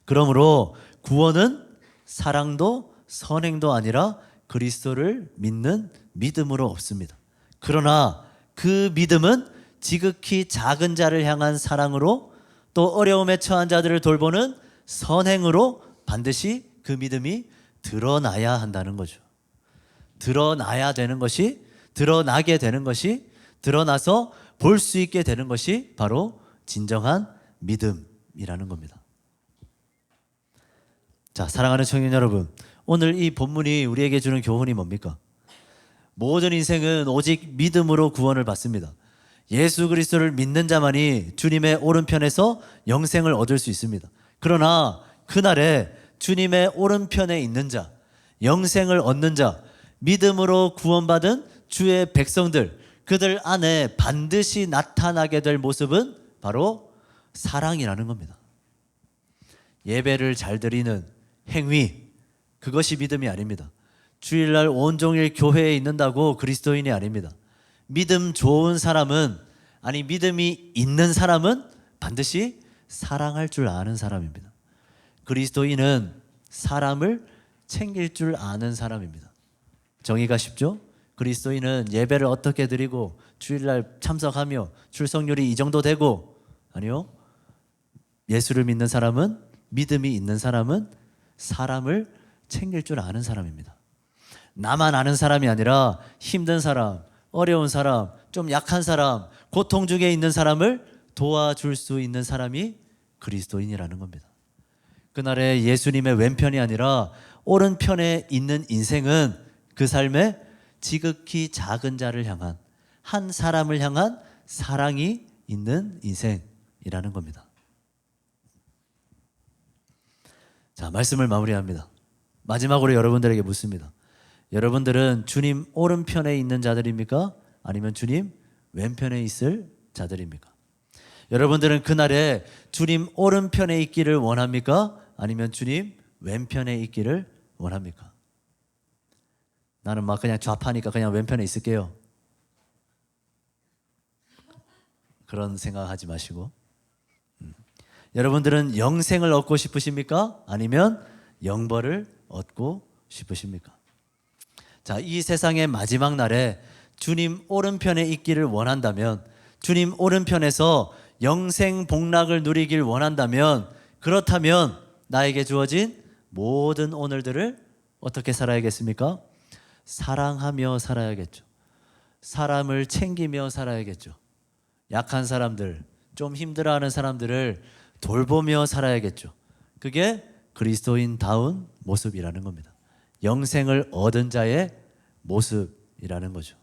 그러므로 구원은 사랑도 선행도 아니라 그리스도를 믿는 믿음으로 없습니다. 그러나 그 믿음은 지극히 작은 자를 향한 사랑으로, 또 어려움에 처한 자들을 돌보는 선행으로 반드시 그 믿음이 드러나야 한다는 거죠. 드러나야 되는 것이, 드러나게 되는 것이, 드러나서 볼 수 있게 되는 것이 바로 진정한 믿음이라는 겁니다. 자, 사랑하는 청년 여러분, 오늘 이 본문이 우리에게 주는 교훈이 뭡니까? 모든 인생은 오직 믿음으로 구원을 받습니다. 예수 그리스도를 믿는 자만이 주님의 오른편에서 영생을 얻을 수 있습니다. 그러나 그날에 주님의 오른편에 있는 자, 영생을 얻는 자, 믿음으로 구원받은 주의 백성들, 그들 안에 반드시 나타나게 될 모습은 바로 사랑이라는 겁니다. 예배를 잘 드리는 행위, 그것이 믿음이 아닙니다. 주일날 온종일 교회에 있는다고 그리스도인이 아닙니다. 믿음 좋은 사람은, 아니 믿음이 있는 사람은 반드시 사랑할 줄 아는 사람입니다. 그리스도인은 사람을 챙길 줄 아는 사람입니다. 정의가 쉽죠? 그리스도인은 예배를 어떻게 드리고 주일날 참석하며 출석률이 이 정도 되고, 아니요, 예수를 믿는 사람은, 믿음이 있는 사람은 사람을 챙길 줄 아는 사람입니다. 나만 아는 사람이 아니라 힘든 사람, 어려운 사람, 좀 약한 사람, 고통 중에 있는 사람을 도와줄 수 있는 사람이 그리스도인이라는 겁니다. 그날에 예수님의 왼편이 아니라 오른편에 있는 인생은 그 삶에 지극히 작은 자를 향한, 한 사람을 향한 사랑이 있는 인생이라는 겁니다. 자, 말씀을 마무리합니다. 마지막으로 여러분들에게 묻습니다. 여러분들은 주님 오른편에 있는 자들입니까? 아니면 주님 왼편에 있을 자들입니까? 여러분들은 그날에 주님 오른편에 있기를 원합니까? 아니면 주님 왼편에 있기를 원합니까? 나는 막 그냥 좌파니까 그냥 왼편에 있을게요. 그런 생각하지 마시고, 여러분들은 영생을 얻고 싶으십니까? 아니면 영벌을 얻고 싶으십니까? 자, 이 세상의 마지막 날에 주님 오른편에 있기를 원한다면, 주님 오른편에서 영생 복락을 누리길 원한다면, 그렇다면 나에게 주어진 모든 오늘들을 어떻게 살아야겠습니까? 사랑하며 살아야겠죠. 사람을 챙기며 살아야겠죠. 약한 사람들, 좀 힘들어하는 사람들을 돌보며 살아야겠죠. 그게 그리스도인다운 모습이라는 겁니다. 영생을 얻은 자의 모습이라는 거죠.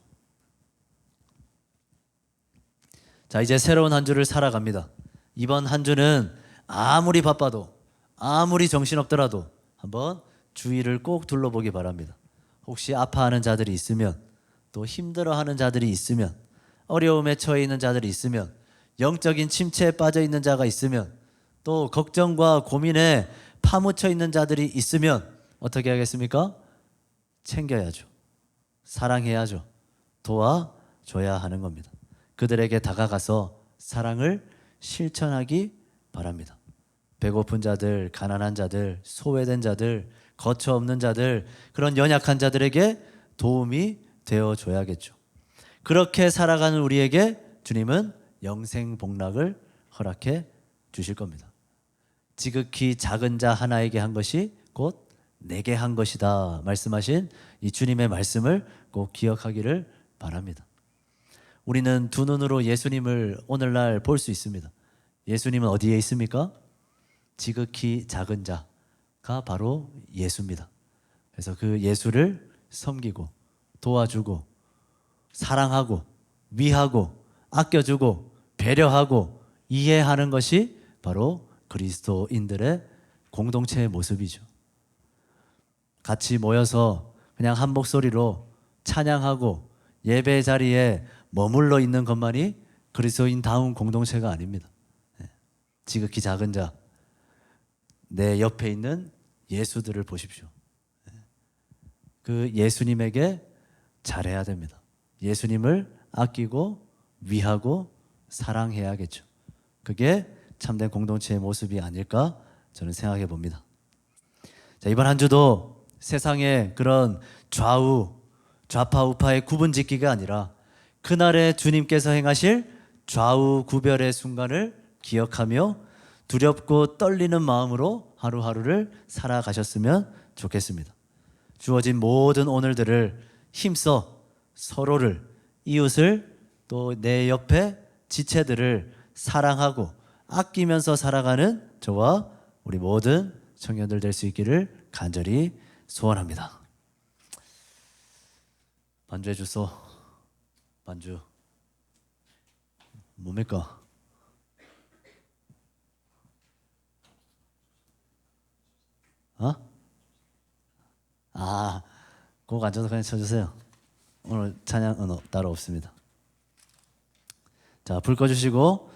자, 이제 새로운 한 주를 살아갑니다. 이번 한 주는 아무리 바빠도, 아무리 정신없더라도 한번 주위를 꼭 둘러보기 바랍니다. 혹시 아파하는 자들이 있으면, 또 힘들어하는 자들이 있으면, 어려움에 처해 있는 자들이 있으면, 영적인 침체에 빠져 있는 자가 있으면, 또 걱정과 고민에 파묻혀 있는 자들이 있으면 어떻게 하겠습니까? 챙겨야죠. 사랑해야죠. 도와줘야 하는 겁니다. 그들에게 다가가서 사랑을 실천하기 바랍니다. 배고픈 자들, 가난한 자들, 소외된 자들, 거처 없는 자들, 그런 연약한 자들에게 도움이 되어줘야겠죠. 그렇게 살아가는 우리에게 주님은 영생 복락을 허락해 주실 겁니다. 지극히 작은 자 하나에게 한 것이 곧 내게 한 것이다 말씀하신 이 주님의 말씀을 꼭 기억하기를 바랍니다. 우리는 두 눈으로 예수님을 오늘날 볼 수 있습니다. 예수님은 어디에 있습니까? 지극히 작은 자가 바로 예수입니다. 그래서 그 예수를 섬기고 도와주고 사랑하고 위하고 아껴주고 배려하고 이해하는 것이 바로 그리스도인들의 공동체의 모습이죠. 같이 모여서 그냥 한 목소리로 찬양하고 예배 자리에 머물러 있는 것만이 그리스도인다운 공동체가 아닙니다. 지극히 작은 자, 내 옆에 있는 예수들을 보십시오. 그 예수님에게 잘해야 됩니다. 예수님을 아끼고 위하고 사랑해야겠죠. 그게 참된 공동체의 모습이 아닐까 저는 생각해 봅니다. 자, 이번 한 주도 세상의 그런 좌파 우파의 구분 짓기가 아니라 그날에 주님께서 행하실 좌우 구별의 순간을 기억하며 두렵고 떨리는 마음으로 하루하루를 살아가셨으면 좋겠습니다. 주어진 모든 오늘들을 힘써 서로를, 이웃을, 또 내 옆에 지체들을 사랑하고 아끼면서 살아가는 저와 우리 모든 청년들 될 수 있기를 간절히 소원합니다. 반주해 주소. 반주 뭡니까? 곡 앉아서 그냥 쳐주세요. 오늘 찬양은 따로 없습니다. 자, 불 꺼주시고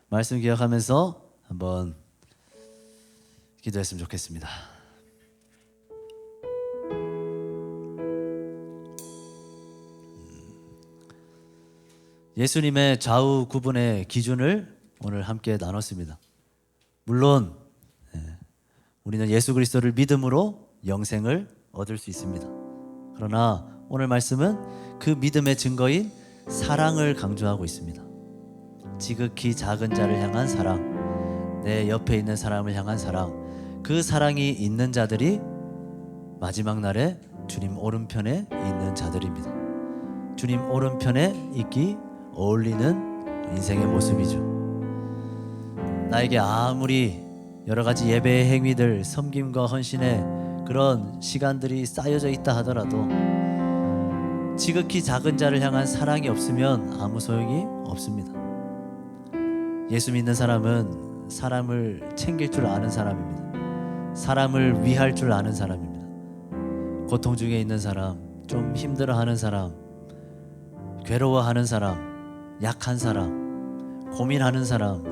말씀 기억하면서 한번 기도했으면 좋겠습니다. 예수님의 좌우 구분의 기준을 오늘 함께 나눴습니다. 물론 우리는 예수 그리스도를 믿음으로 영생을 얻을 수 있습니다. 그러나 오늘 말씀은 그 믿음의 증거인 사랑을 강조하고 있습니다. 지극히 작은 자를 향한 사랑, 내 옆에 있는 사람을 향한 사랑, 그 사랑이 있는 자들이 마지막 날에 주님 오른편에 있는 자들입니다. 주님 오른편에 있기 어울리는 인생의 모습이죠. 나에게 아무리 여러 가지 예배의 행위들, 섬김과 헌신의 그런 시간들이 쌓여져 있다 하더라도 지극히 작은 자를 향한 사랑이 없으면 아무 소용이 없습니다. 예수 믿는 사람은 사람을 챙길 줄 아는 사람입니다. 사람을 위할 줄 아는 사람입니다. 고통 중에 있는 사람, 좀 힘들어하는 사람, 괴로워하는 사람, 약한 사람, 고민하는 사람,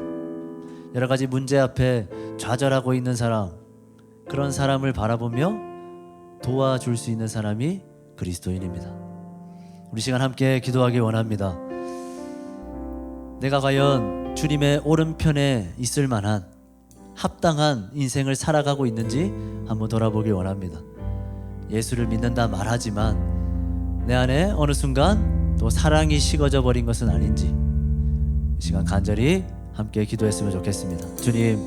여러 가지 문제 앞에 좌절하고 있는 사람, 그런 사람을 바라보며 도와줄 수 있는 사람이 그리스도인입니다. 우리 시간 함께 기도하기 원합니다. 내가 과연 주님의 오른편에 있을 만한 합당한 인생을 살아가고 있는지 한번 돌아보길 원합니다. 예수를 믿는다 말하지만 내 안에 어느 순간 또 사랑이 식어져 버린 것은 아닌지 이 시간 간절히 함께 기도했으면 좋겠습니다. 주님,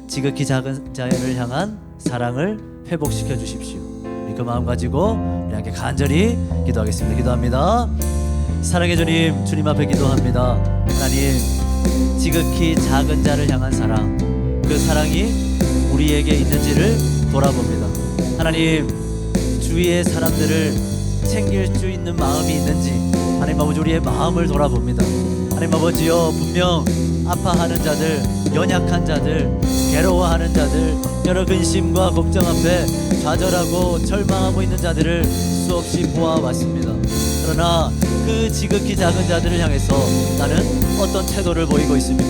지극히 작은 자를 향한 사랑을 회복시켜 주십시오. 그 마음 가지고 우리 함께 간절히 기도하겠습니다. 기도합니다. 사랑의 주님, 주님 앞에 기도합니다. 하나님, 지극히 작은 자를 향한 사랑, 그 사랑이 우리에게 있는지를 돌아봅니다. 하나님, 주위의 사람들을 챙길 수 있는 마음이 있는지 하나님 아버지 우리의 마음을 돌아봅니다. 하나님 아버지여, 분명 아파하는 자들, 연약한 자들, 괴로워하는 자들, 여러 근심과 걱정 앞에 좌절하고 절망하고 있는 자들을 수없이 보아왔습니다. 그러나 그 지극히 작은 자들을 향해서 나는 어떤 태도를 보이고 있습니까?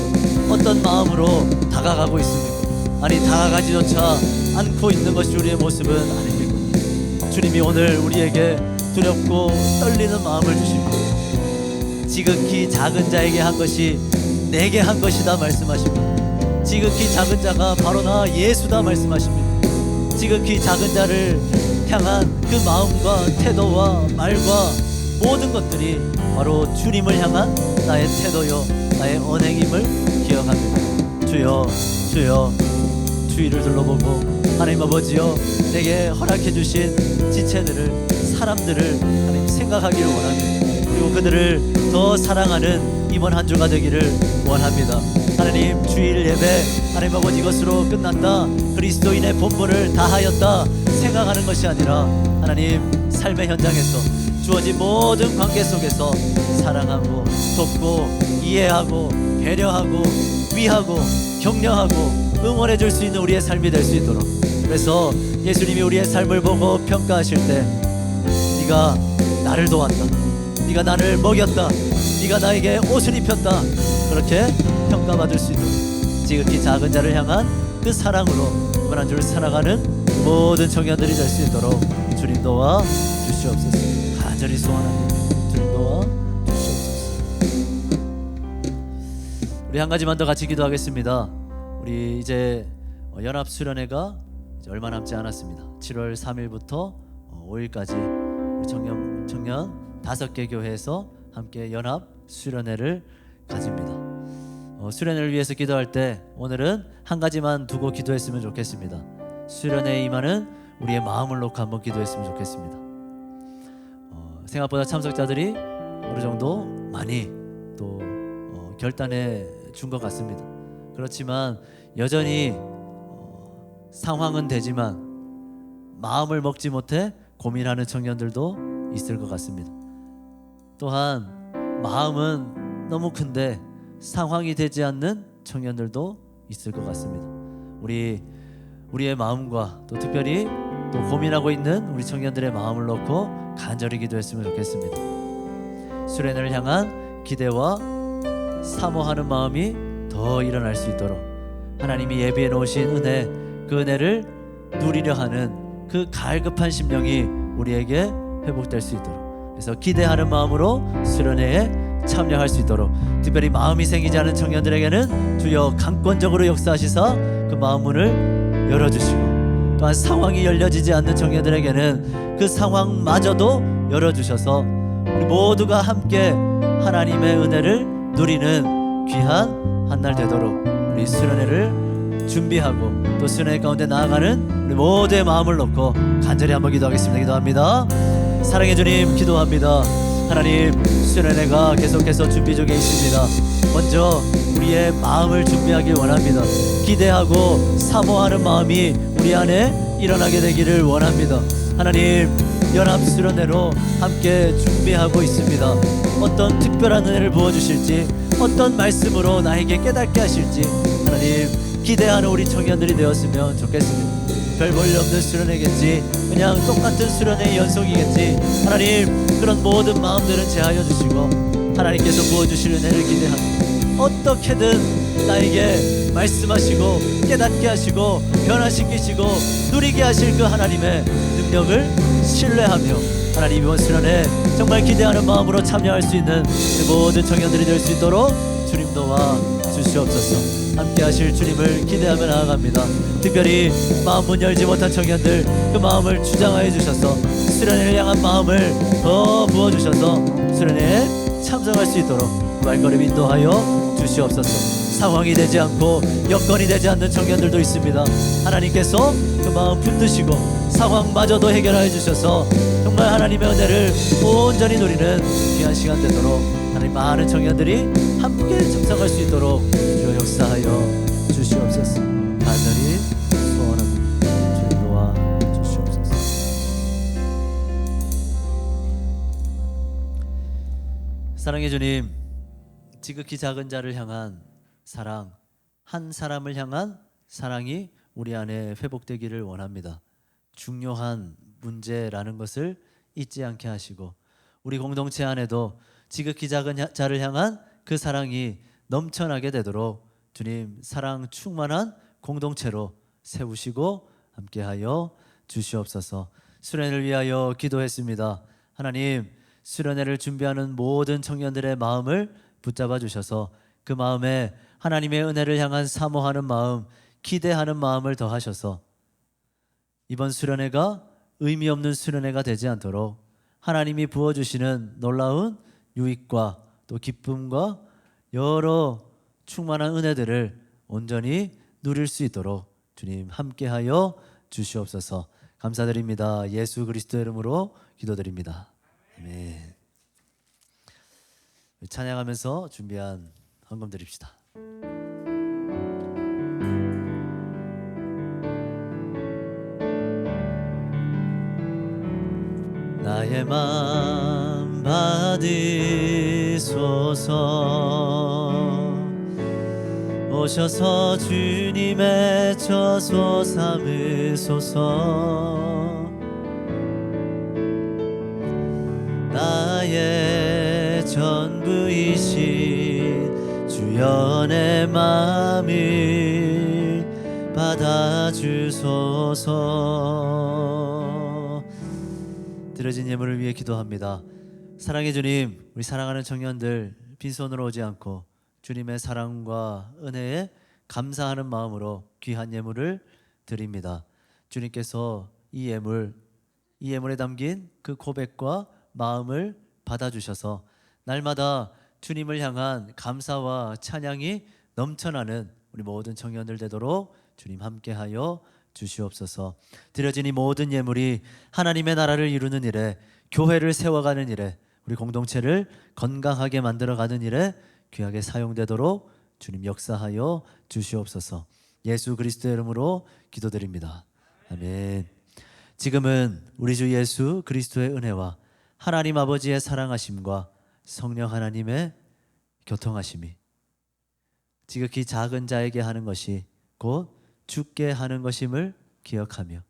어떤 마음으로 다가가고 있습니까? 아니, 다가가지조차 않고 있는 것이 우리의 모습은 아닙니까? 주님이 오늘 우리에게 두렵고 떨리는 마음을 주십니다. 지극히 작은 자에게 한 것이 내게 한 것이다 말씀하십니다. 지극히 작은 자가 바로 나 예수다 말씀하십니다. 지극히 작은 자를 향한 그 마음과 태도와 말과 모든 것들이 바로 주님을 향한 나의 태도요 나의 언행임을 기억합니다. 주여, 주여, 주위를 둘러보고 하나님 아버지여, 내게 허락해 주신 지체들을, 사람들을 하나님 생각하기를 원합니다. 그리고 그들을 더 사랑하는 이번 한 주가 되기를 원합니다. 하나님, 주일 예배 하나님 아버지 이것으로 끝난다, 그리스도인의 본분을 다하였다 생각하는 것이 아니라 하나님 삶의 현장에서 주어진 모든 관계 속에서 사랑하고 돕고 이해하고 배려하고 위하고 격려하고 응원해 줄 수 있는 우리의 삶이 될 수 있도록, 그래서 예수님이 우리의 삶을 보고 평가하실 때 네가 나를 도왔다, 네가 나를 먹였다, 네가 나에게 옷을 입혔다, 그렇게 평가받을 수 있도록 지극히 작은 자를 향한 그 사랑으로 이번 한 주를 살아가는 모든 청년들이 될 수 있도록 주님 도와 주시옵소서. 간절히 소원합니다. 주님 도와 주시옵소서. 우리 한 가지만 더 같이 기도하겠습니다. 우리 이제 연합 수련회가 이제 얼마 남지 않았습니다. 7월 3일부터 5일까지 우리 청년 5개 교회에서 함께 연합 수련회를 가집니다. 수련회를 위해서 기도할 때 오늘은 한 가지만 두고 기도했으면 좋겠습니다. 수련회에 임하는 우리의 마음을 놓고 한번 기도했으면 좋겠습니다. 생각보다 참석자들이 어느 정도 많이 또 결단해 준 것 같습니다. 그렇지만 여전히 상황은 되지만 마음을 먹지 못해 고민하는 청년들도 있을 것 같습니다. 또한 마음은 너무 큰데 상황이 되지 않는 청년들도 있을 것 같습니다. 우리의 마음과 또 특별히 또 고민하고 있는 우리 청년들의 마음을 놓고 간절히 기도했으면 좋겠습니다. 수련회를 향한 기대와 사모하는 마음이 더 일어날 수 있도록 하나님이 예비해 놓으신 은혜, 그 은혜를 누리려 하는 그 갈급한 심령이 우리에게 회복될 수 있도록, 그래서 기대하는 마음으로 수련회에 참여할 수 있도록, 특별히 마음이 생기지 않은 청년들에게는 주여 강권적으로 역사하시사 그 마음 문을 열어주시고, 또한 상황이 열려지지 않는 청년들에게는 그 상황마저도 열어주셔서 우리 모두가 함께 하나님의 은혜를 누리는 귀한 한 날 되도록 우리 수련회를 준비하고 또 수련회 가운데 나아가는 우리 모두의 마음을 놓고 간절히 한번 기도하겠습니다. 기도합니다. 사랑해 주님, 기도합니다. 하나님, 수련회가 계속해서 준비 중에 있습니다. 먼저 우리의 마음을 준비하길 원합니다. 기대하고 사모하는 마음이 우리 안에 일어나게 되기를 원합니다. 하나님, 연합수련회로 함께 준비하고 있습니다. 어떤 특별한 은혜를 부어주실지, 어떤 말씀으로 나에게 깨닫게 하실지 하나님 기대하는 우리 청년들이 되었으면 좋겠습니다. 별 볼일 없는 수련회겠지, 그냥 똑같은 수련회의 연속이겠지, 하나님 그런 모든 마음들은 제하여 주시고 하나님께서 부어주실 은혜를 기대합니다. 어떻게든 나에게 말씀하시고 깨닫게 하시고 변화시키시고 누리게 하실 그 하나님의 능력을 신뢰하며 하나님 이번 수련회 정말 기대하는 마음으로 참여할 수 있는 모든 청년들이 될 수 있도록 주님 도와 주시옵소서. 함께 하실 주님을 기대하며 나아갑니다. 특별히 마음 문 열지 못한 청년들 그 마음을 주장하여 주셔서 수련회를 향한 마음을 더 부어주셔서 수련회에 참석할 수 있도록 말걸음 인도하여 주시옵소서. 상황이 되지 않고 여건이 되지 않는 청년들도 있습니다. 하나님께서 그 마음 붙드시고 상황마저도 해결하여 주셔서 정말 하나님의 은혜를 온전히 누리는 귀한 시간 되도록 하나님 많은 청년들이 함께 참석할 수 있도록 주여 역사하여 주시옵소서. 간절히 소원합니다. 주님 도와 주시옵소서. 사랑해 주님, 지극히 작은 자를 향한 사랑, 한 사람을 향한 사랑이 우리 안에 회복되기를 원합니다. 중요한 문제라는 것을 잊지 않게 하시고 우리 공동체 안에도 지극히 작은 자를 향한 그 사랑이 넘쳐나게 되도록 주님 사랑 충만한 공동체로 세우시고 함께하여 주시옵소서. 수련회를 위하여 기도했습니다. 하나님, 수련회를 준비하는 모든 청년들의 마음을 붙잡아 주셔서 그 마음에 하나님의 은혜를 향한 사모하는 마음, 기대하는 마음을 더하셔서 이번 수련회가 의미 없는 수련회가 되지 않도록 하나님이 부어주시는 놀라운 유익과 또 기쁨과 여러 충만한 은혜들을 온전히 누릴 수 있도록 주님 함께하여 주시옵소서. 감사드립니다. 예수 그리스도의 이름으로 기도드립니다. 아멘. 찬양하면서 준비한 헌금 드립시다. 나의 맘 받으소서. 오셔서 주님의 처소 삼으소서. 나의 전부이신 주여 내 맘을 받아주소서. 드려진 예물을 위해 기도합니다. 사랑의 주님, 우리 사랑하는 청년들 빈손으로 오지 않고 주님의 사랑과 은혜에 감사하는 마음으로 귀한 예물을 드립니다. 주님께서 이 예물에 담긴 그 고백과 마음을 받아주셔서 날마다 주님을 향한 감사와 찬양이 넘쳐나는 우리 모든 청년들 되도록 주님 함께하여 주시옵소서. 드려진 이 모든 예물이 하나님의 나라를 이루는 일에, 교회를 세워가는 일에, 우리 공동체를 건강하게 만들어가는 일에 귀하게 사용되도록 주님 역사하여 주시옵소서. 예수 그리스도의 이름으로 기도드립니다. 아멘. 지금은 우리 주 예수 그리스도의 은혜와 하나님 아버지의 사랑하심과 성령 하나님의 교통하심이 지극히 작은 자에게 하는 것이 곧 죽게 하는 것임을 기억하며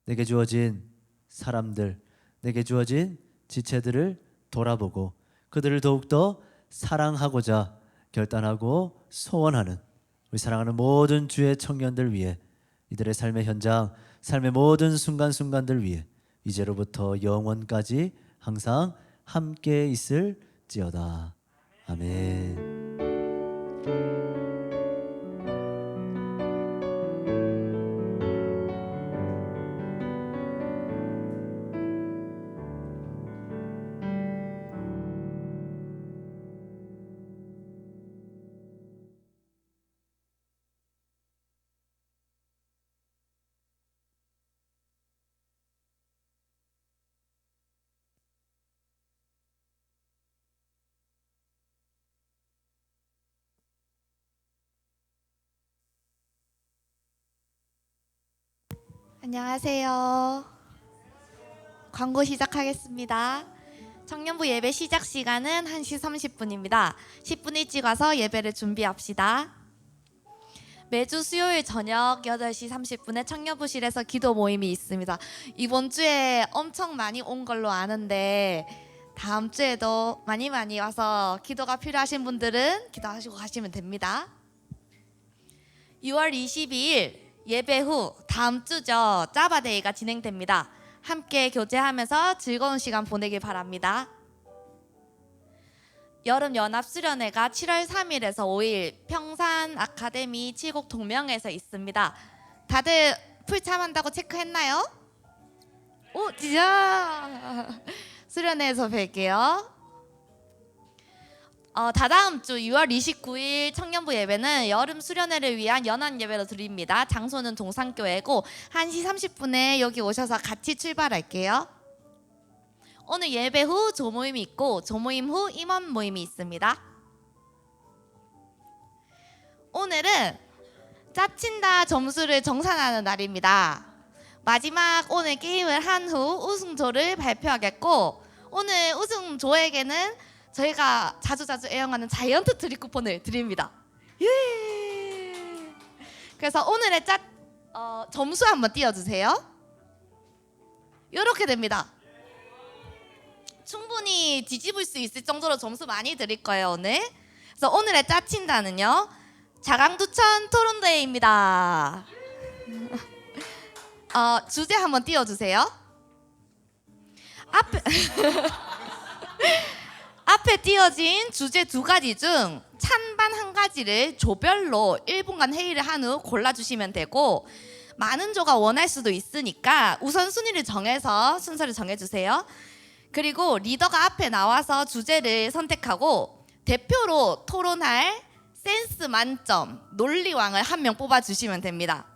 내게 주어진 사람들, 내게 주어진 지체들을 돌아보고 그들을 더욱더 사랑하고자 결단하고 소원하는 우리 사랑하는 모든 주의 청년들 위해, 이들의 삶의 현장, 삶의 모든 순간순간들 위해 이제로부터 영원까지 항상 함께 있을지어다. 아멘. 안녕하세요. 광고 시작하겠습니다. 청년부 예배 시작 시간은 1시 30분입니다. 10분 일찍 와서 예배를 준비합시다. 매주 수요일 저녁 8시 30분에 청년부실에서 기도 모임이 있습니다. 이번 주에 엄청 많이 온 걸로 아는데 다음 주에도 많이 와서 기도가 필요하신 분들은 기도하시고 가시면 됩니다. 6월 22일 예배 후 다음 주죠. 짜바데이가 진행됩니다. 함께 교제하면서 즐거운 시간 보내길 바랍니다. 여름연합수련회가 7월 3일에서 5일 평산 아카데미 7곡 동명에서 있습니다. 다들 풀참한다고 체크했나요? 오, 진짜 수련회에서 뵐게요. 다다음 주 6월 29일 청년부 예배는 여름 수련회를 위한 연합 예배로 드립니다. 장소는 동산교회고 1시 30분에 여기 오셔서 같이 출발할게요. 오늘 예배 후 조모임이 있고 조모임 후 임원 모임이 있습니다. 오늘은 짜친다 점수를 정산하는 날입니다. 마지막 오늘 게임을 한 후 우승조를 발표하겠고, 오늘 우승조에게는 저희가 자주 애용하는 자이언트 트리 쿠폰을 드립니다. 예. 그래서 오늘의 점수 한번 띄워주세요. 이렇게 됩니다. 충분히 뒤집을 수 있을 정도로 점수 많이 드릴 거예요 오늘. 그래서 오늘의 짜친다는요, 자강두천 토론대회입니다. 주제 한번 띄워주세요. 앞에 띄어진 주제 2가지 중 찬반 1가지를 조별로 1분간 회의를 한 후 골라주시면 되고, 많은 조가 원할 수도 있으니까 우선순위를 정해서 순서를 정해주세요. 그리고 리더가 앞에 나와서 주제를 선택하고 대표로 토론할 센스 만점 논리왕을 1명 뽑아주시면 됩니다.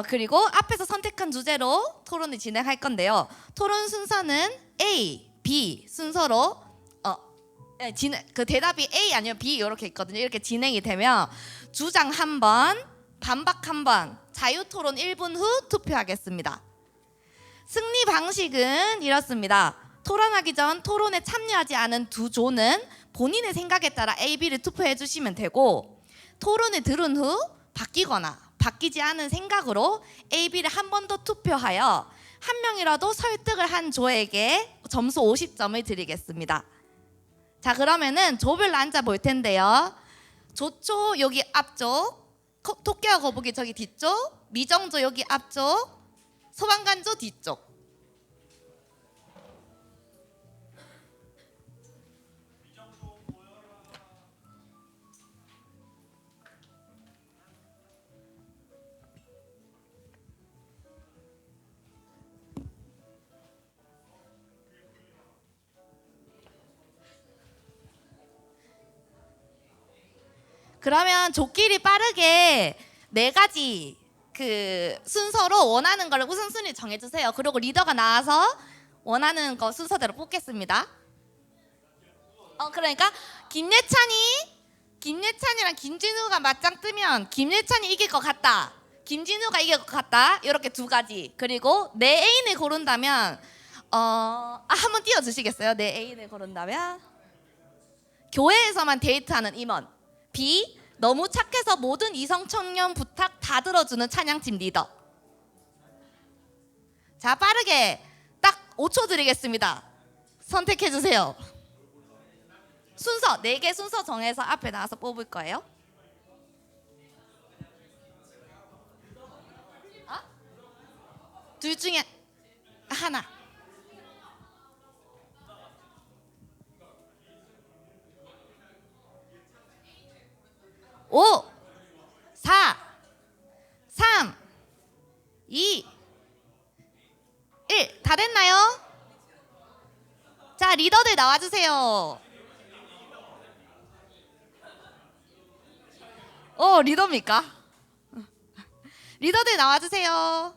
그리고 앞에서 선택한 주제로 토론을 진행할 건데요. 토론 순서는 A, B 순서로 그 대답이 A 아니면 B 이렇게 있거든요. 이렇게 진행이 되면 주장 한 번, 반박 한 번, 자유토론 1분 후 투표하겠습니다. 승리 방식은 이렇습니다. 토론하기 전 토론에 참여하지 않은 두 조는 본인의 생각에 따라 A, B를 투표해 주시면 되고, 토론을 들은 후 바뀌거나 바뀌지 않은 생각으로 A, B를 한 번 더 투표하여 한 명이라도 설득을 한 조에게 점수 50점을 드리겠습니다. 자, 그러면은 조별로 앉아 볼 텐데요. 조초 여기 앞쪽, 토끼와 거북이 저기 뒤쪽, 미정조 여기 앞쪽, 소방관조 뒤쪽. 그러면 조끼리 빠르게 4가지 그 순서로 원하는 걸 우선순위 정해주세요. 그리고 리더가 나와서 원하는 거 순서대로 뽑겠습니다. 그러니까 김예찬이랑 김진우가 맞짱 뜨면 김예찬이 이길 것 같다, 김진우가 이길 것 같다, 이렇게 2가지. 그리고 내 애인을 고른다면 한번 띄워주시겠어요? 내 애인을 고른다면 교회에서만 데이트하는 임원. B. 너무 착해서 모든 이성 청년 부탁 다 들어주는 찬양팀 리더. 자, 빠르게 딱 5초 드리겠습니다. 선택해 주세요. 순서 4개 순서 정해서 앞에 나와서 뽑을 거예요. 둘 중에 하나. 5, 4, 3, 2, 1. 다 됐나요? 자, 리더들 나와주세요. 리더입니까? 리더들 나와주세요.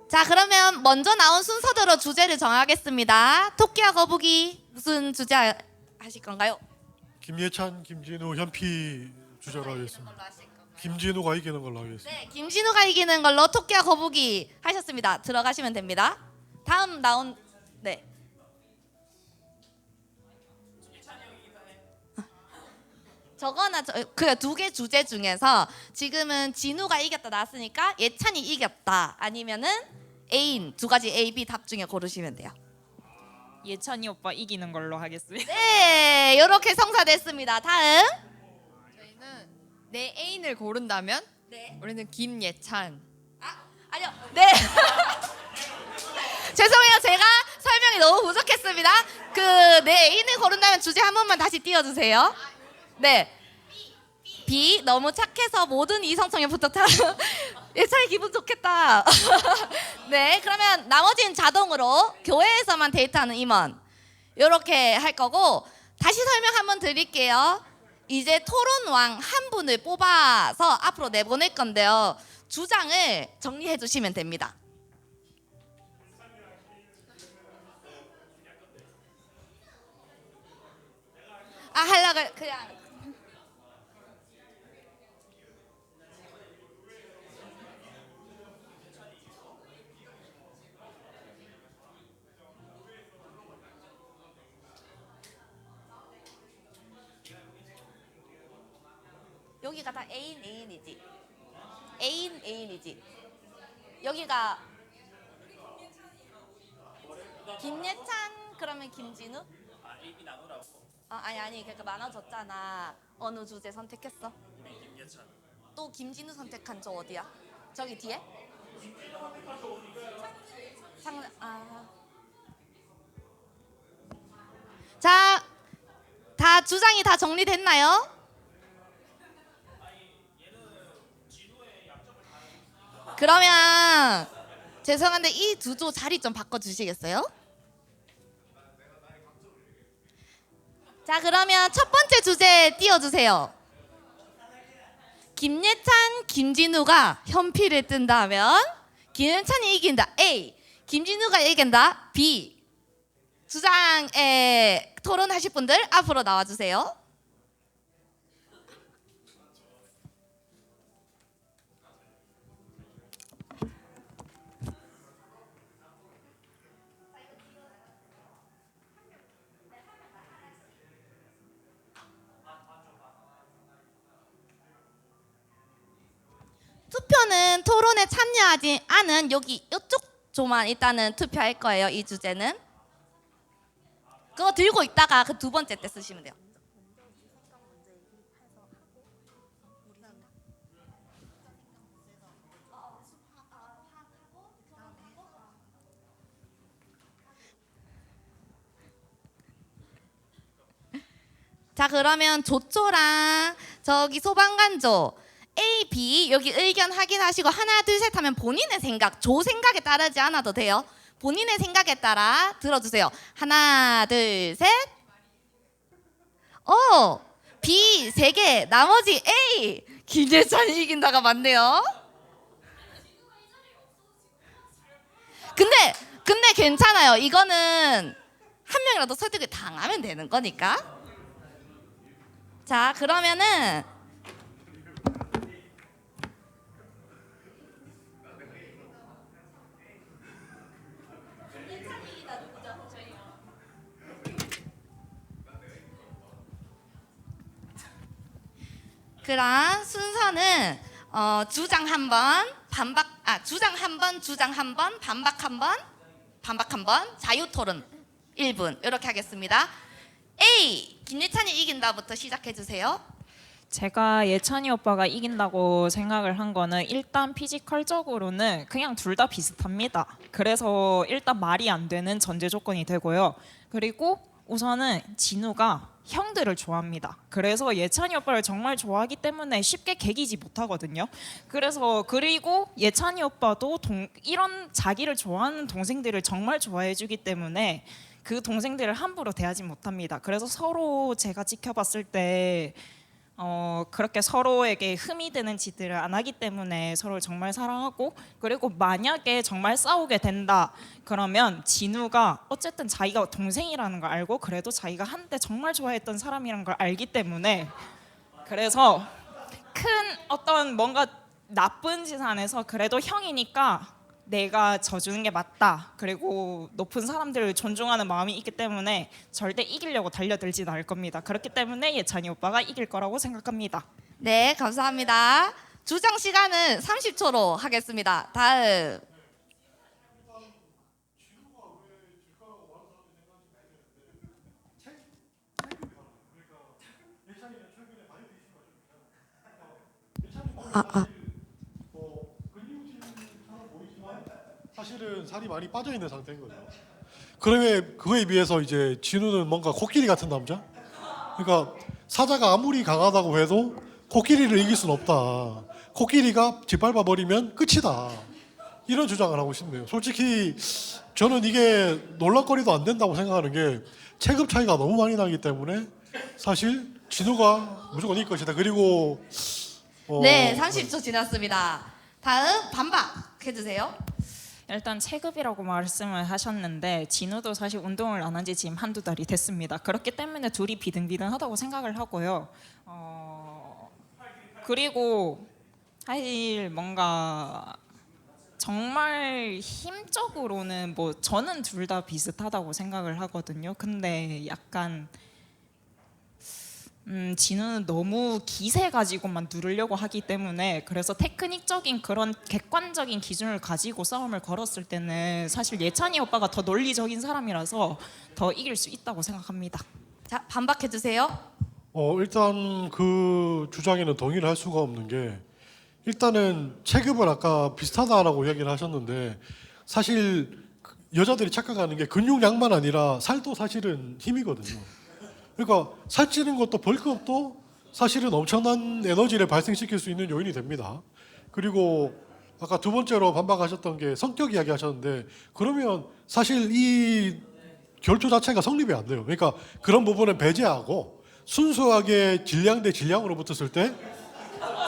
자, 그러면 먼저 나온 순서대로 주제를 정하겠습니다. 토끼와 거북이 무슨 주제 하실 건가요? 김예찬, 김진우, 현피 주제로 하겠습니다. 김진우가 이기는 걸로 하겠습니다. 네, 김진우가 이기는 걸로 토끼와 거북이 하셨습니다. 들어가시면 됩니다. 다음 나온 네. 저거나 그 2개 주제 중에서 지금은 진우가 이겼다 나왔으니까 예찬이 이겼다, 아니면은 애인 2가지 A, B 답 중에 고르시면 돼요. 예찬이 오빠 이기는 걸로 하겠습니다. 네, 이렇게 성사됐습니다. 다음. 저희는 내 애인을 고른다면 네. 우리는 김예찬. 아니요. 네. 죄송해요. 제가 설명이 너무 부족했습니다. 그 내 애인을 고른다면 주제 한 번만 다시 띄워주세요. 네. B. 너무 착해서 모든 이성청년 부탁하는. 예찬이 기분 좋겠다. 네. 그러면 나머지는 자동으로 교회에서만 데이트하는 임원. 이렇게 할 거고, 다시 설명 한번 드릴게요. 이제 토론왕 한 분을 뽑아서 앞으로 내보낼 건데요. 주장을 정리해 주시면 됩니다. 하려고 그냥. 여기가 다 애인이지. 애인이지. 여기가 김예찬, 그러면 김진우? AB 나누라고. 아니 그러니까 나눠줬잖아. 어느 주제 선택했어? 우리 김예찬. 또 김진우 선택한 저 어디야? 저기 뒤에? 자, 다 주장이 다 정리됐나요? 그러면 죄송한데 이 2조 자리 좀 바꿔주시겠어요? 자, 그러면 첫 번째 주제 띄워주세요. 김예찬, 김진우가 현피를 뜬다면 김예찬이 이긴다. A. 김진우가 이긴다. B. 주장에 토론하실 분들 앞으로 나와주세요. 투표는 토론에 참여하지 않은 여기 이쪽 조만 일단은 투표할 거예요. 이 주제는 그거 들고 있다가 그 두 번째 때 쓰시면 돼요. 자, 그러면 조초랑 저기 소방관조 A, B 여기 의견 확인하시고 하나 둘 셋 하면 본인의 생각, 조 생각에 따르지 않아도 돼요. 본인의 생각에 따라 들어주세요. 하나 둘 셋. B 3개, 나머지 A. 김예찬이 이긴다가 맞네요. 근데 괜찮아요. 이거는 한 명이라도 설득을 당하면 되는 거니까. 자, 그러면은 그럼 순서는 주장 한 번, 주장 한 번, 주장 한 번, 반박 한 번, 반박 한 번, 자유 토론 1분 이렇게 하겠습니다. A 김예찬이 이긴다부터 시작해 주세요. 제가 예찬이 오빠가 이긴다고 생각을 한 거는 일단 피지컬적으로는 그냥 둘 다 비슷합니다. 그래서 일단 말이 안 되는 전제 조건이 되고요. 그리고 우선은 진우가 형들을 좋아합니다. 그래서 예찬이 오빠를 정말 좋아하기 때문에 쉽게 개기지 못하거든요. 그리고 예찬이 오빠도 이런 자기를 좋아하는 동생들을 정말 좋아해주기 때문에 그 동생들을 함부로 대하지 못합니다. 그래서 서로 제가 지켜봤을 때 그렇게 서로에게 흠이 되는 짓들을 안 하기 때문에 서로를 정말 사랑하고, 그리고 만약에 정말 싸우게 된다 그러면 진우가 어쨌든 자기가 동생이라는 걸 알고 그래도 자기가 한때 정말 좋아했던 사람이라는 걸 알기 때문에, 그래서 큰 어떤 뭔가 나쁜 짓 안 해서 그래도 형이니까 내가 져주는 게 맞다, 그리고 높은 사람들을 존중하는 마음이 있기 때문에 절대 이기려고 달려들진 않을 겁니다. 그렇기 때문에 예찬이 오빠가 이길 거라고 생각합니다. 네, 감사합니다. 주장 시간은 30초로 하겠습니다. 다음. 사실은 살이 많이 빠져 있는 상태인 거죠. 그러면 그거에 비해서 이제 진우는 뭔가 코끼리 같은 남자? 그러니까 사자가 아무리 강하다고 해도 코끼리를 이길 수는 없다. 코끼리가 짓밟아 버리면 끝이다. 이런 주장을 하고 싶네요. 솔직히 저는 이게 놀랄거리도 안 된다고 생각하는 게 체급 차이가 너무 많이 나기 때문에 사실 진우가 무조건 이길 것이다. 그리고 네, 30초 지났습니다. 다음 반박 해주세요. 일단 체급이라고 말씀을 하셨는데 진우도 사실 운동을 안 한 지 지금 한두 달이 됐습니다. 그렇기 때문에 둘이 비등비등하다고 생각을 하고요. 그리고 사실 뭔가 정말 힘적으로는 뭐 저는 둘 다 비슷하다고 생각을 하거든요. 근데 약간 진우는 너무 기세 가지고만 누르려고 하기 때문에, 그래서 테크닉적인 그런 객관적인 기준을 가지고 싸움을 걸었을 때는 사실 예찬이 오빠가 더 논리적인 사람이라서 더 이길 수 있다고 생각합니다. 자, 반박해 주세요. 일단 그 주장에는 동의를 할 수가 없는 게, 일단은 체급을 아까 비슷하다라고 이야기를 하셨는데 사실 여자들이 착각하는 게 근육량만 아니라 살도 사실은 힘이거든요. 그러니까 살찌는 것도 벌크업도 사실은 엄청난 에너지를 발생시킬 수 있는 요인이 됩니다. 그리고 아까 두 번째로 반박하셨던 게 성격 이야기 하셨는데, 그러면 사실 이 결투 자체가 성립이 안 돼요. 그러니까 그런 부분은 배제하고 순수하게 질량 대 질량으로 붙었을 때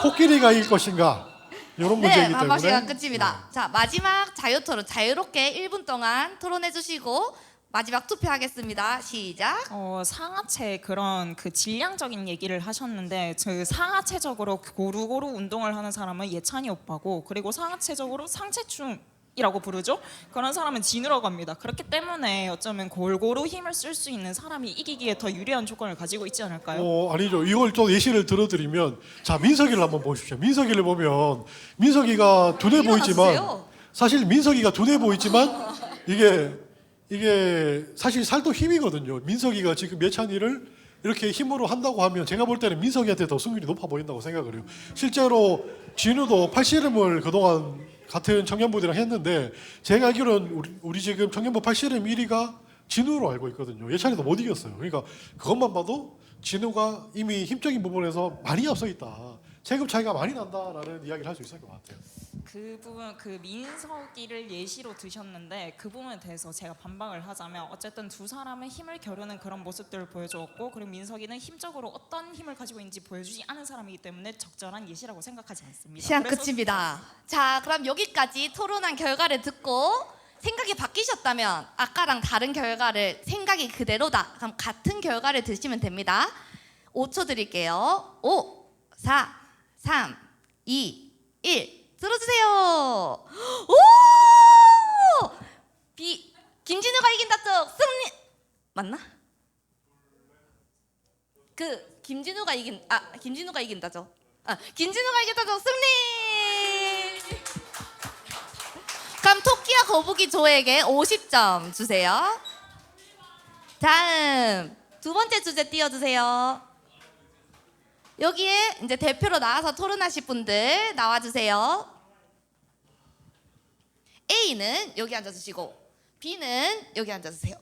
코끼리가 이길 것인가, 이런 문제이기 네, 때문에. 반박 시간 끝입니다. 자, 마지막 자유 토론 자유롭게 1분 동안 토론해 주시고 마지막 투표하겠습니다. 시작. 상하체 그런 그 질량적인 얘기를 하셨는데 그 상하체적으로 고루고루 운동을 하는 사람은 예찬이 오빠고 그리고 상하체적으로 상체충이라고 부르죠. 그런 사람은 진우라고 합니다. 그렇기 때문에 어쩌면 골고루 힘을 쓸 수 있는 사람이 이기기에 더 유리한 조건을 가지고 있지 않을까요? 아니죠. 이걸 좀 예시를 들어드리면 자 민석이를 한번 보십시오. 민석이를 보면 민석이가 둔해 보이지만 일어나주세요. 사실 민석이가 둔해 보이지만 이게 사실 살도 힘이거든요. 민석이가 지금 예찬이를 이렇게 힘으로 한다고 하면 제가 볼 때는 민석이한테 더 승률이 높아 보인다고 생각을 해요. 실제로 진우도 팔씨름을 그동안 같은 청년부들이랑 했는데 제가 알기로는 우리 지금 청년부 팔씨름 1위가 진우로 알고 있거든요. 예찬이도 못 이겼어요. 그러니까 그것만 봐도 진우가 이미 힘적인 부분에서 많이 앞서 있다. 체급 차이가 많이 난다라는 이야기를 할 수 있을 것 같아요. 그 부분 그 민석이를 예시로 드셨는데 그 부분에 대해서 제가 반박을 하자면 어쨌든 두 사람의 힘을 겨루는 그런 모습들을 보여주었고 그리고 민석이는 힘적으로 어떤 힘을 가지고 있는지 보여주지 않은 사람이기 때문에 적절한 예시라고 생각하지 않습니다. 시간 그래서 끝입니다. 자, 그럼 여기까지 토론한 결과를 듣고 생각이 바뀌셨다면 아까랑 다른 결과를 생각이 그대로다. 그럼 같은 결과를 드시면 됩니다. 5초 드릴게요. 5, 4, 3, 2, 1. 들어주세요. 오! 김진우가 이긴다 쪽 승리. 맞나? 김진우가 이긴다죠. 김진우가 이긴다 쪽 승리. 그럼 토끼와 거북이 조에게 50점 주세요. 다음 두 번째 주제 띄워주세요. 여기에 이제 대표로 나와서 토론하실 분들 나와주세요. A는 여기 앉아주시고 B는 여기 앉아주세요.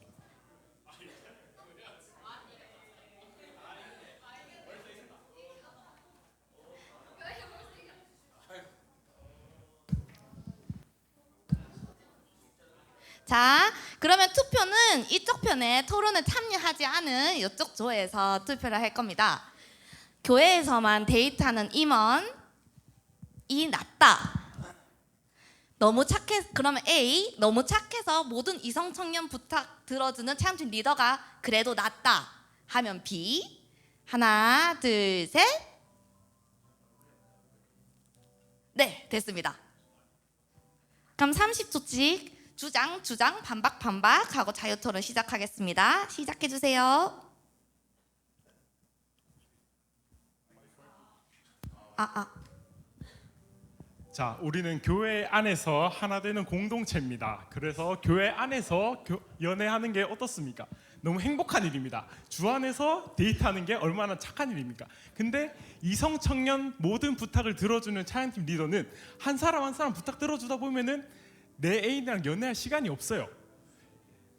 자, 그러면 투표는 이쪽 편에 토론을 참여하지 않은 이쪽 조에서 투표를 할 겁니다. 교회에서만 데이트하는 임원이 낫다. 그러면 A, 너무 착해서 모든 이성 청년 부탁 들어주는 차영진 리더가 그래도 낫다 하면 B. 하나, 둘, 셋. 네, 됐습니다. 그럼 30초씩 주장, 반박 하고 자유토론 시작하겠습니다. 시작해 주세요. 자, 우리는 교회 안에서 하나 되는 공동체입니다. 그래서 교회 안에서 연애하는 게 어떻습니까? 너무 행복한 일입니다. 주 안에서 데이트하는 게 얼마나 착한 일입니까? 근데 이성 청년 모든 부탁을 들어주는 차영팀 리더는 한 사람 한 사람 부탁 들어주다 보면은 내 애인이랑 연애할 시간이 없어요.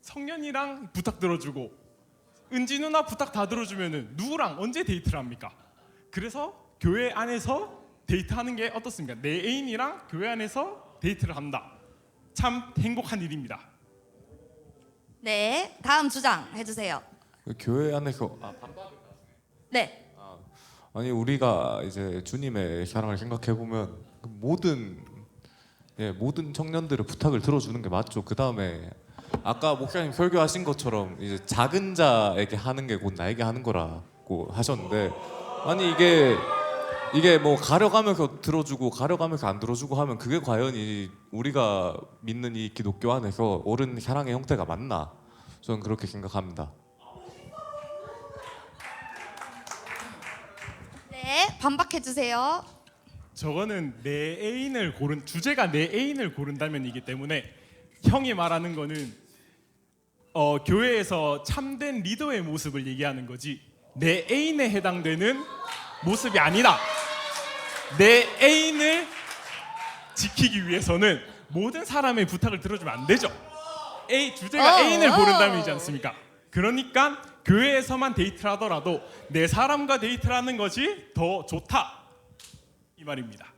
성년이랑 부탁 들어주고 은지 누나 부탁 다 들어주면은 누구랑 언제 데이트를 합니까? 그래서 교회 안에서 데이트하는 게 어떻습니까? 내 애인이랑 교회 안에서 데이트를 한다. 참 행복한 일입니다. 네, 다음 주장 해주세요. 교회 안에서 네. 아니 우리가 이제 주님의 사랑을 생각해 보면 모든 청년들의 부탁을 들어주는 게 맞죠. 그 다음에 아까 목사님 설교하신 것처럼 이제 작은 자에게 하는 게 곧 나에게 하는 거라고 하셨는데 아니 이게 뭐 가려가면서 들어주고 가려가면서 안 들어주고 하면 그게 과연 우리가 믿는 이 기독교 안에서 옳은 사랑의 형태가 맞나? 저는 그렇게 생각합니다. 네, 반박해 주세요. 저거는 주제가 내 애인을 고른다면이기 때문에 형이 말하는 거는 교회에서 참된 리더의 모습을 얘기하는 거지 내 애인에 해당되는 모습이 아니다. 내 애인을 지키기 위해서는 모든 사람의 부탁을 들어주면 안 되죠. 주제가 애인을 고른다면이지 않습니까? 그러니까 교회에서만 데이트를 하더라도 내 사람과 데이트를 하는 것이 더 좋다 이 말입니다.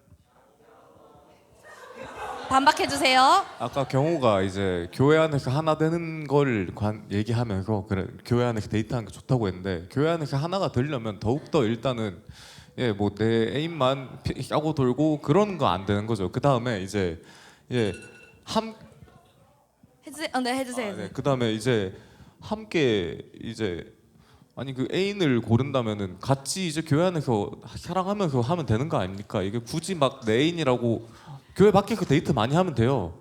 반박해 주세요. 아까 경호가 이제 교회 안에서 하나 되는 걸 얘기하면서 그래 교회 안에서 데이트하는 게 좋다고 했는데 교회 안에서 하나가 되려면 더욱더 일단은 뭐 내 애인만 짜고 돌고 그런 거 안 되는 거죠. 그 다음에 이제 해주세요. 네. 그다음에 이제 함께 이제 아니 그 애인을 고른다면은 같이 이제 교회 안에서 사랑하면서 하면 되는 거 아닙니까? 이게 굳이 막 내 애인이라고 교회 밖에서 데이트 많이 하면 돼요.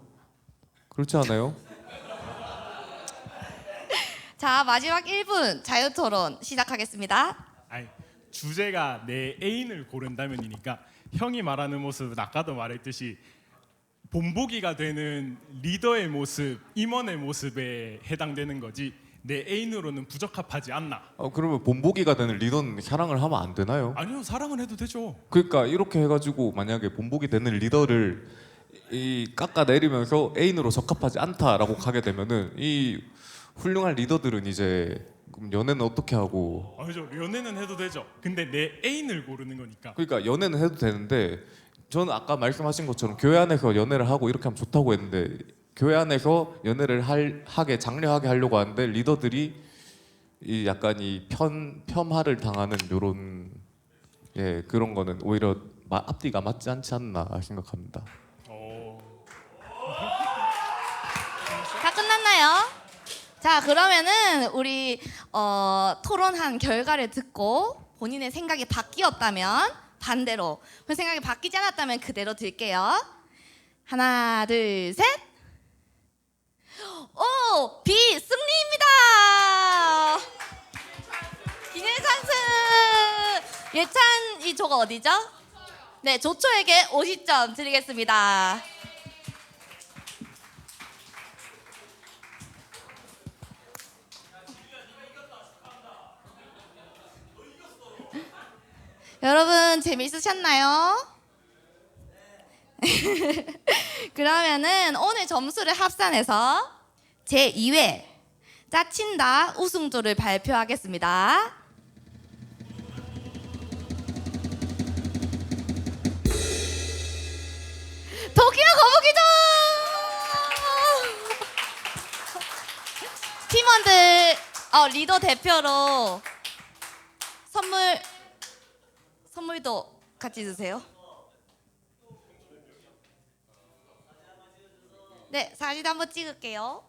그렇지 않아요? 자, 마지막 1분 자유토론 시작하겠습니다. 아니, 주제가 내 애인을 고른다면이니까 형이 말하는 모습은 아까도 말했듯이 본보기가 되는 리더의 모습, 임원의 모습에 해당되는 거지 내 애인으로는 부적합하지 않나. 그러면 본보기가 되는 리더는 사랑을 하면 안 되나요? 아니요, 사랑은 해도 되죠. 그러니까 이렇게 해가지고 만약에 본보기 되는 리더를 이 깎아내리면서 애인으로 적합하지 않다라고 가게 되면은 이 훌륭한 리더들은 이제 그럼 연애는 어떻게 하고? 아니죠, 연애는 해도 되죠. 근데 내 애인을 고르는 거니까. 그러니까 연애는 해도 되는데 저는 아까 말씀하신 것처럼 교회 안에서 연애를 하고 이렇게 하면 좋다고 했는데 교회 안에서 연애를 하게 장려하게 하려고 하는데 리더들이 이 약간 이 폄하를 당하는 요런 예 그런 거는 오히려 앞뒤가 맞지 않지 않나 생각합니다. 다 끝났나요? 자, 그러면은 우리 토론한 결과를 듣고 본인의 생각이 바뀌었다면 반대로, 그 생각이 바뀌지 않았다면 그대로 드릴게요. 하나, 둘, 셋. 오, B 승리입니다. 기념 상승. 예찬 이 조가 어디죠? 네, 조초에게 50점 드리겠습니다. 여러분 재미있으셨나요? 그러면은 오늘 점수를 합산해서 제2회 짜친다 우승조를 발표하겠습니다. 도쿄 거북이죠! 팀원들 리더 대표로 선물도 같이 주세요. 네, 사진 한번 찍을게요.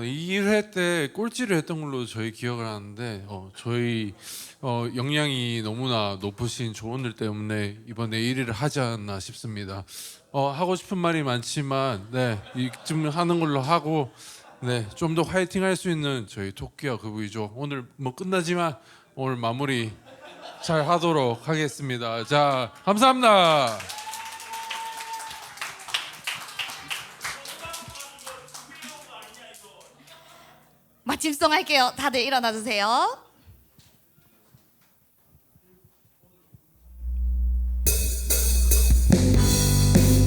이 1회 때 꼴찌를 했던 걸로 저희 기억을 하는데 저희 역량이 너무나 높으신 조원들 때문에 이번에 1위를 하지 않았나 싶습니다. 하고 싶은 말이 많지만 네, 이쯤 하는 걸로 하고 네, 좀 더 화이팅 할 수 있는 저희 토끼와 거북이죠. 오늘 뭐 끝나지만 오늘 마무리 잘 하도록 하겠습니다. 자, 감사합니다. 마침송 할게요. 다들 일어나 주세요.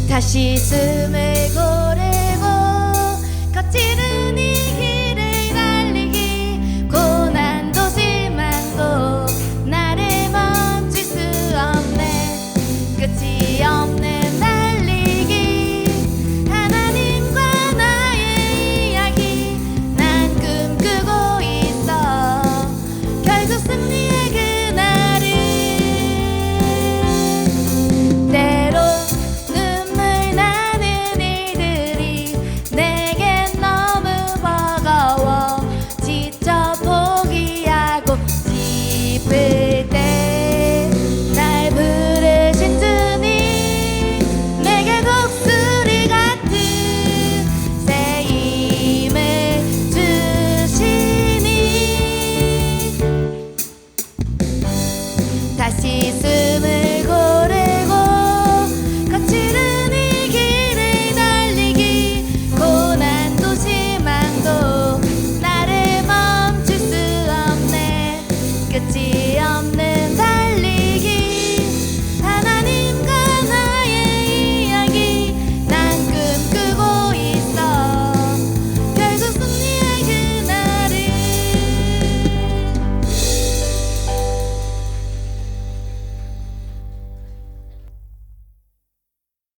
다시 숨을